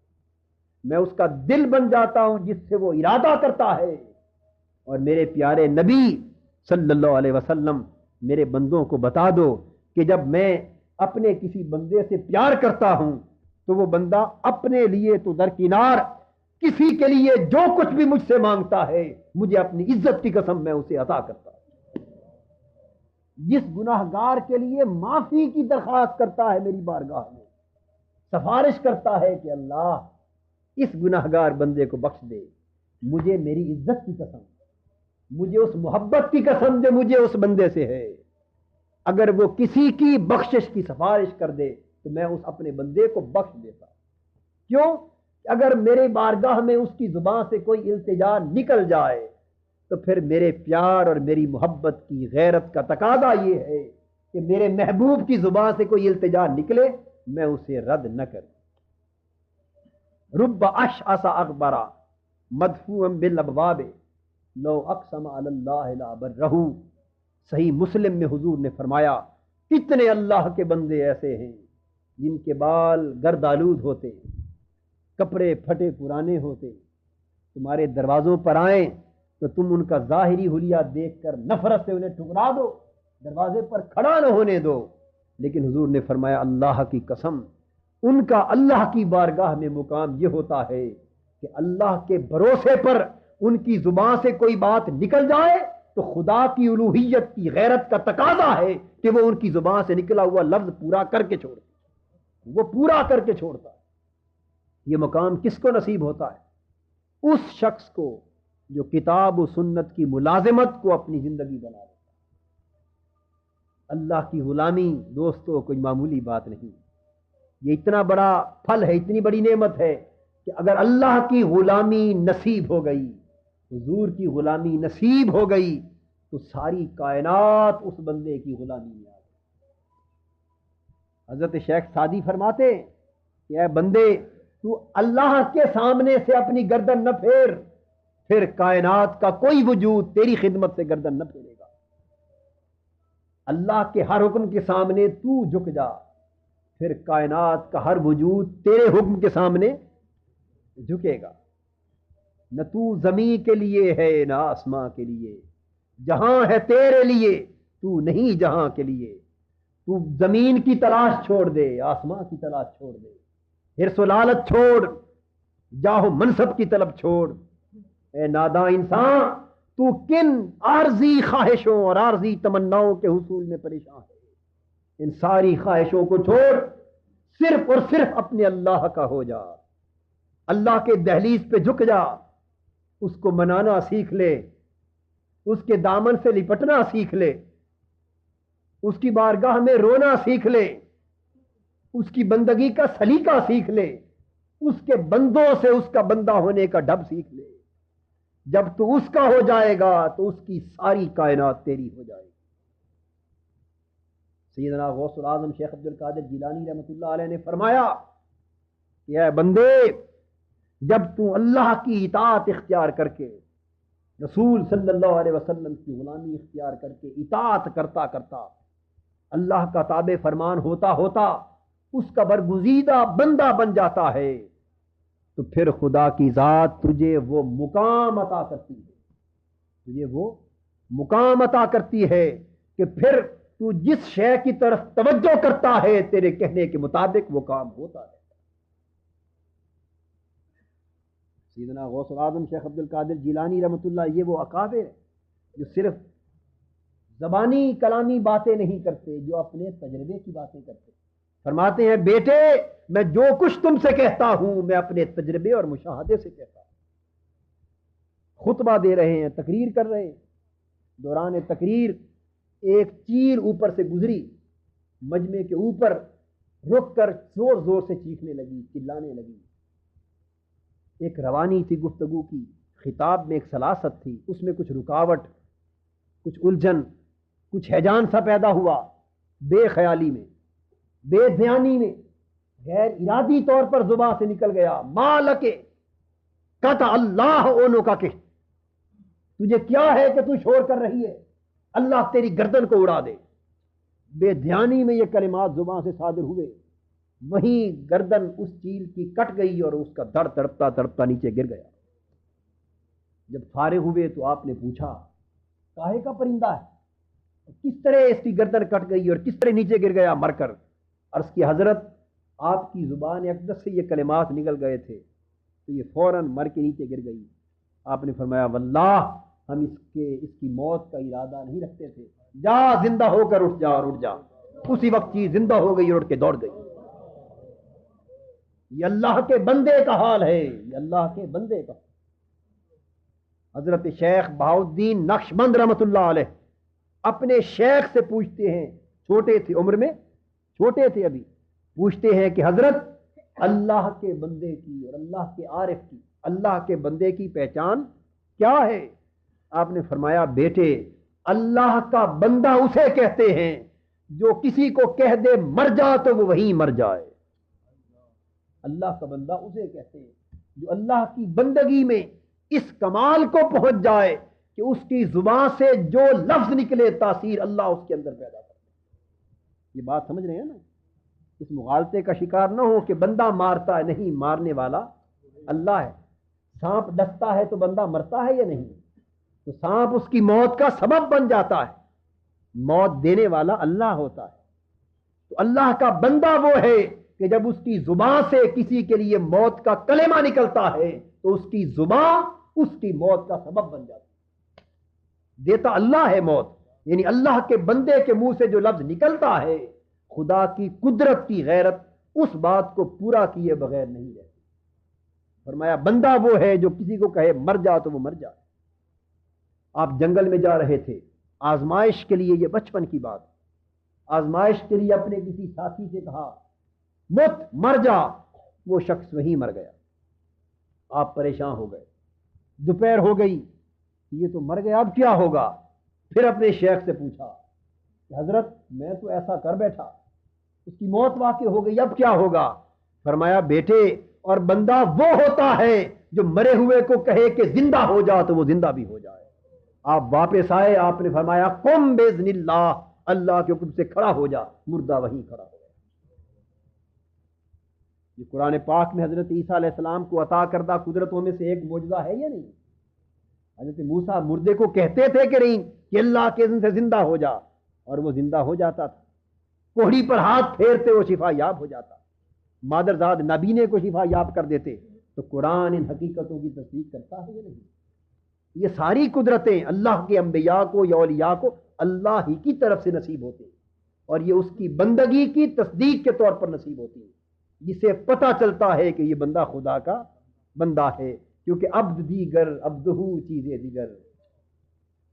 میں اس کا دل بن جاتا ہوں جس سے وہ ارادہ کرتا ہے۔ اور میرے پیارے نبی صلی اللہ علیہ وسلم میرے بندوں کو بتا دو کہ جب میں اپنے کسی بندے سے پیار کرتا ہوں تو وہ بندہ اپنے لیے تو درکنار، کسی کے لیے جو کچھ بھی مجھ سے مانگتا ہے مجھے اپنی عزت کی قسم میں اسے عطا کرتا ہے۔ جس گناہگار کے لیے معافی کی درخواست کرتا ہے میری بارگاہ میں، سفارش کرتا ہے کہ اللہ اس گناہگار بندے کو بخش دے، مجھے میری عزت کی قسم، مجھے اس محبت کی قسم جو مجھے اس بندے سے ہے، اگر وہ کسی کی بخشش کی سفارش کر دے تو میں اس اپنے بندے کو بخش دیتا۔ کیوں؟ اگر میرے بارگاہ میں اس کی زبان سے کوئی التجا نکل جائے تو پھر میرے پیار اور میری محبت کی غیرت کا تقاضا یہ ہے کہ میرے محبوب کی زبان سے کوئی التجا نکلے میں اسے رد نہ کروں۔ رب اشعث اغبر مدفوعا بالابواب لو اقسم علی اللہ لابرہ۔ صحیح مسلم میں حضور نے فرمایا کتنے اللہ کے بندے ایسے ہیں جن کے بال گرد آلود ہوتے، کپڑے پھٹے پرانے ہوتے، تمہارے دروازوں پر آئیں تو تم ان کا ظاہری حلیہ دیکھ کر نفرت سے انہیں ٹھکرا دو، دروازے پر کھڑا نہ ہونے دو، لیکن حضور نے فرمایا اللہ کی قسم ان کا اللہ کی بارگاہ میں مقام یہ ہوتا ہے کہ اللہ کے بھروسے پر ان کی زبان سے کوئی بات نکل جائے تو خدا کی الوہیت کی غیرت کا تقاضا ہے کہ وہ ان کی زبان سے نکلا ہوا لفظ پورا کر کے چھوڑے، وہ پورا کر کے چھوڑتا ہے۔ یہ مقام کس کو نصیب ہوتا ہے؟ اس شخص کو جو کتاب و سنت کی ملازمت کو اپنی زندگی بنا لیتا ہے۔ اللہ کی غلامی دوستو کوئی معمولی بات نہیں، یہ اتنا بڑا پھل ہے، اتنی بڑی نعمت ہے کہ اگر اللہ کی غلامی نصیب ہو گئی، حضور کی غلامی نصیب ہو گئی تو ساری کائنات اس بندے کی غلامی میں آ گئی۔ حضرت شیخ سعدی فرماتے کہ اے بندے تو اللہ کے سامنے سے اپنی گردن نہ پھیر، پھر کائنات کا کوئی وجود تیری خدمت سے گردن نہ پھیرے گا۔ اللہ کے ہر حکم کے سامنے تو جھک جا، پھر کائنات کا ہر وجود تیرے حکم کے سامنے جھکے گا۔ نہ تو زمین کے لیے ہے نہ آسماں کے لیے، جہاں ہے تیرے لیے تو نہیں جہاں کے لیے۔ تو زمین کی تلاش چھوڑ دے، آسماں کی تلاش چھوڑ دے، حرص و لالچ چھوڑ، جاہ و منصب کی طلب چھوڑ۔ اے ناداں انسان تو کن عارضی خواہشوں اور عارضی تمناؤں کے حصول میں پریشان ہے؟ ان ساری خواہشوں کو چھوڑ، صرف اور صرف اپنے اللہ کا ہو جا، اللہ کے دہلیز پہ جھک جا، اس کو منانا سیکھ لے، اس کے دامن سے لپٹنا سیکھ لے، اس کی بارگاہ میں رونا سیکھ لے، اس کی بندگی کا سلیقہ سیکھ لے، اس کے بندوں سے اس کا بندہ ہونے کا ڈھب سیکھ لے۔ جب تو اس کا ہو جائے گا تو اس کی ساری کائنات تیری ہو جائے گی۔ سیدنا غوث العظم شیخ عبد القادر جیلانی رحمۃ اللہ علیہ نے فرمایا کہ اے بندے جب تو اللہ کی اطاعت اختیار کر کے، رسول صلی اللہ علیہ وسلم کی غلامی اختیار کر کے اطاعت کرتا کرتا اللہ کا تابع فرمان ہوتا ہوتا اس کا برگزیدہ بندہ بن جاتا ہے تو پھر خدا کی ذات تجھے وہ مقام عطا کرتی ہے، تجھے وہ مقام عطا کرتی ہے کہ پھر تو جس شے کی طرف توجہ کرتا ہے تیرے کہنے کے مطابق وہ کام ہوتا ہے۔ سیدنا غوث العظم شیخ عبد القادر جیلانی رحمۃ اللہ یہ وہ اکابر ہیں جو صرف زبانی کلامی باتیں نہیں کرتے، جو اپنے تجربے کی باتیں کرتے۔ فرماتے ہیں بیٹے میں جو کچھ تم سے کہتا ہوں میں اپنے تجربے اور مشاہدے سے کہتا ہوں۔ خطبہ دے رہے ہیں، تقریر کر رہے ہیں، دوران تقریر ایک چیل اوپر سے گزری، مجمع کے اوپر رک کر زور زور سے چیخنے لگی، چلانے لگی۔ ایک روانی تھی گفتگو کی، خطاب میں ایک سلاست تھی، اس میں کچھ رکاوٹ، کچھ الجھن، کچھ ہیجان سا پیدا ہوا، بے خیالی میں، بے دھیانی میں، غیر ارادی طور پر زبان سے نکل گیا مالکے قطع اللہ اونو کا کہ تجھے کیا ہے کہ تو شور کر رہی ہے، اللہ تیری گردن کو اڑا دے۔ بے دھیانی میں یہ کلمات زبان سے صادر ہوئے، وہیں گردن اس چیل کی کٹ گئی اور اس کا دڑ تڑپتا تڑپتا نیچے گر گیا۔ جب فارغ ہوئے تو آپ نے پوچھا کاہے کا پرندہ ہے، کس طرح اس کی گردن کٹ گئی اور کس طرح نیچے گر گیا مر کر؟ عرض کی حضرت آپ کی زبان اقدس سے یہ کلمات نکل گئے تھے تو یہ فوراً مر کے نیچے گر گئی۔ آپ نے فرمایا واللہ ہم اس کی موت کا ارادہ نہیں رکھتے تھے، جا زندہ ہو کر اٹھ جا، اور اٹھ جا۔ اسی وقت چیز زندہ ہو گئی اور اٹھ کے دوڑ گئی۔ یہ اللہ کے بندے کا حال ہے، یہ اللہ کے بندے کا۔ حضرت شیخ بہاؤالدین نقشبند رحمۃ اللہ علیہ اپنے شیخ سے پوچھتے ہیں، چھوٹے تھے عمر میں، چھوٹے تھے ابھی، پوچھتے ہیں کہ حضرت اللہ کے بندے کی اور اللہ کے عارف کی، اللہ کے بندے کی پہچان کیا ہے؟ آپ نے فرمایا بیٹے اللہ کا بندہ اسے کہتے ہیں جو کسی کو کہہ دے مر جا تو وہ وہیں مر جائے۔ اللہ کا بندہ اسے کہتے ہیں جو اللہ کی بندگی میں اس کمال کو پہنچ جائے کہ اس کی زبان سے جو لفظ نکلے تاثیر اللہ اس کے اندر پیدا کرے۔ یہ بات سمجھ رہے ہیں نا؟ اس مغالطے کا شکار نہ ہو کہ بندہ مارتا ہے، نہیں، مارنے والا اللہ ہے۔ سانپ ڈستا ہے تو بندہ مرتا ہے یا نہیں؟ تو سانپ اس کی موت کا سبب بن جاتا ہے، موت دینے والا اللہ ہوتا ہے۔ تو اللہ کا بندہ وہ ہے کہ جب اس کی زبان سے کسی کے لیے موت کا کلمہ نکلتا ہے تو اس کی زبان اس کی موت کا سبب بن جاتی ہے۔ دیتا اللہ ہے موت، یعنی اللہ کے بندے کے منہ سے جو لفظ نکلتا ہے، خدا کی قدرت کی غیرت اس بات کو پورا کیے بغیر نہیں رہتی۔ فرمایا بندہ وہ ہے جو کسی کو کہے مر جا تو وہ مر جائے۔ آپ جنگل میں جا رہے تھے آزمائش کے لیے، یہ بچپن کی بات، آزمائش کے لیے اپنے کسی ساتھی سے کہا مت مر جا، وہ شخص وہیں مر گیا۔ آپ پریشان ہو گئے، دوپہر ہو گئی، یہ تو مر گیا، اب کیا ہوگا؟ پھر اپنے شیخ سے پوچھا کہ حضرت میں تو ایسا کر بیٹھا، اس کی موت واقع ہو گئی، اب کیا ہوگا؟ فرمایا بیٹے اور بندہ وہ ہوتا ہے جو مرے ہوئے کو کہے کہ زندہ ہو جا تو وہ زندہ بھی ہو جائے۔ آپ واپس آئے، آپ نے فرمایا قم باذن اللہ، اللہ کے حکم سے کھڑا ہو جا، مردہ وہیں کھڑا ہو گیا۔ یہ قرآن پاک میں حضرت عیسیٰ علیہ السلام کو عطا کردہ قدرتوں میں سے ایک معجزہ ہے یا نہیں؟ حضرت موسیٰ مردے کو کہتے تھے کہ نہیں کہ اللہ کے اذن سے زندہ ہو جا، اور وہ زندہ ہو جاتا تھا۔ کوہنی پر ہاتھ پھیرتے وہ شفا یاب ہو جاتا، مادرزاد نبینے کو شفا یاب کر دیتے۔ تو قرآن ان حقیقتوں کی تصدیق کرتا ہے یا نہیں؟ یہ ساری قدرتیں اللہ کے انبیاء کو یا اولیاء کو اللہ ہی کی طرف سے نصیب ہوتے ہیں، اور یہ اس کی بندگی کی تصدیق کے طور پر نصیب ہوتی ہیں، جسے پتہ چلتا ہے کہ یہ بندہ خدا کا بندہ ہے، کیونکہ عبد دیگر عبدہو چیزیں دیگر،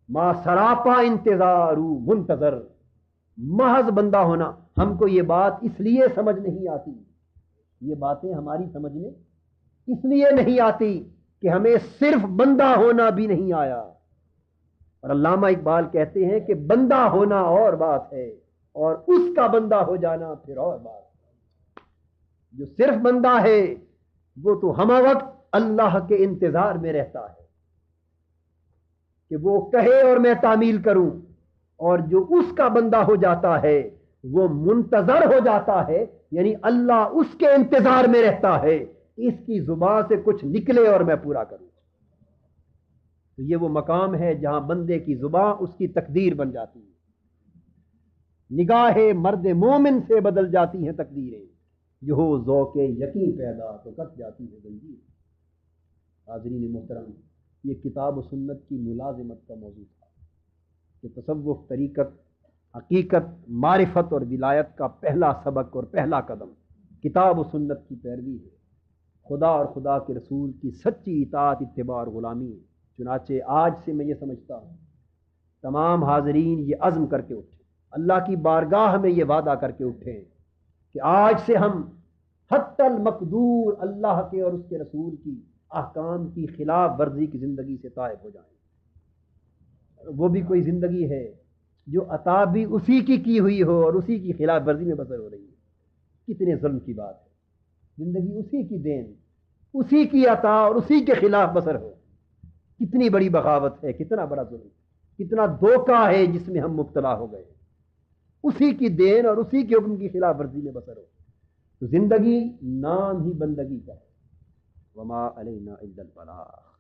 ما سراپا انتظارو منتظر۔ محض بندہ ہونا، ہم کو یہ بات اس لیے سمجھ نہیں آتی، یہ باتیں ہماری سمجھ میں اس لیے نہیں آتی کہ ہمیں صرف بندہ ہونا بھی نہیں آیا۔ اور علامہ اقبال کہتے ہیں کہ بندہ ہونا اور بات ہے اور اس کا بندہ ہو جانا پھر اور بات ہے۔ جو صرف بندہ ہے وہ تو ہمہ وقت اللہ کے انتظار میں رہتا ہے کہ وہ کہے اور میں تعمیل کروں، اور جو اس کا بندہ ہو جاتا ہے وہ منتظر ہو جاتا ہے، یعنی اللہ اس کے انتظار میں رہتا ہے اس کی زبان سے کچھ نکلے اور میں پورا کروں۔ تو یہ وہ مقام ہے جہاں بندے کی زبان اس کی تقدیر بن جاتی ہے۔ نگاہ مرد مومن سے بدل جاتی ہیں تقدیریں، جو ہو ذوق یقین پیدا تو کٹ جاتی ہے زنجیر۔ حاضرین محترم، یہ کتاب و سنت کی ملازمت کا موضوع تھا کہ تصوف، طریقت، حقیقت، معرفت اور ولایت کا پہلا سبق اور پہلا قدم کتاب و سنت کی پیروی ہے، خدا اور خدا کے رسول کی سچی اطاعت، اتباع اور غلامی ہے۔ چنانچہ آج سے میں یہ سمجھتا ہوں تمام حاضرین یہ عزم کر کے اٹھیں، اللہ کی بارگاہ میں یہ وعدہ کر کے اٹھیں کہ آج سے ہم حتی المقدور اللہ کے اور اس کے رسول کی احکام کی خلاف ورزی کی زندگی سے طائب ہو جائیں۔ وہ بھی کوئی زندگی ہے جو عطا بھی اسی کی ہوئی ہو اور اسی کی خلاف ورزی میں بسر ہو رہی ہے۔ کتنے ظلم کی بات ہے، زندگی اسی کی دین، اسی کی عطا اور اسی کے خلاف بسر ہو، کتنی بڑی بغاوت ہے، کتنا بڑا ظلم، کتنا دھوکہ ہے جس میں ہم مبتلا ہو گئے، اسی کی دین اور اسی کے حکم کی خلاف ورزی میں بسر ہو۔ تو زندگی نام ہی بندگی کا ہے، وما علینا الا البلاغ۔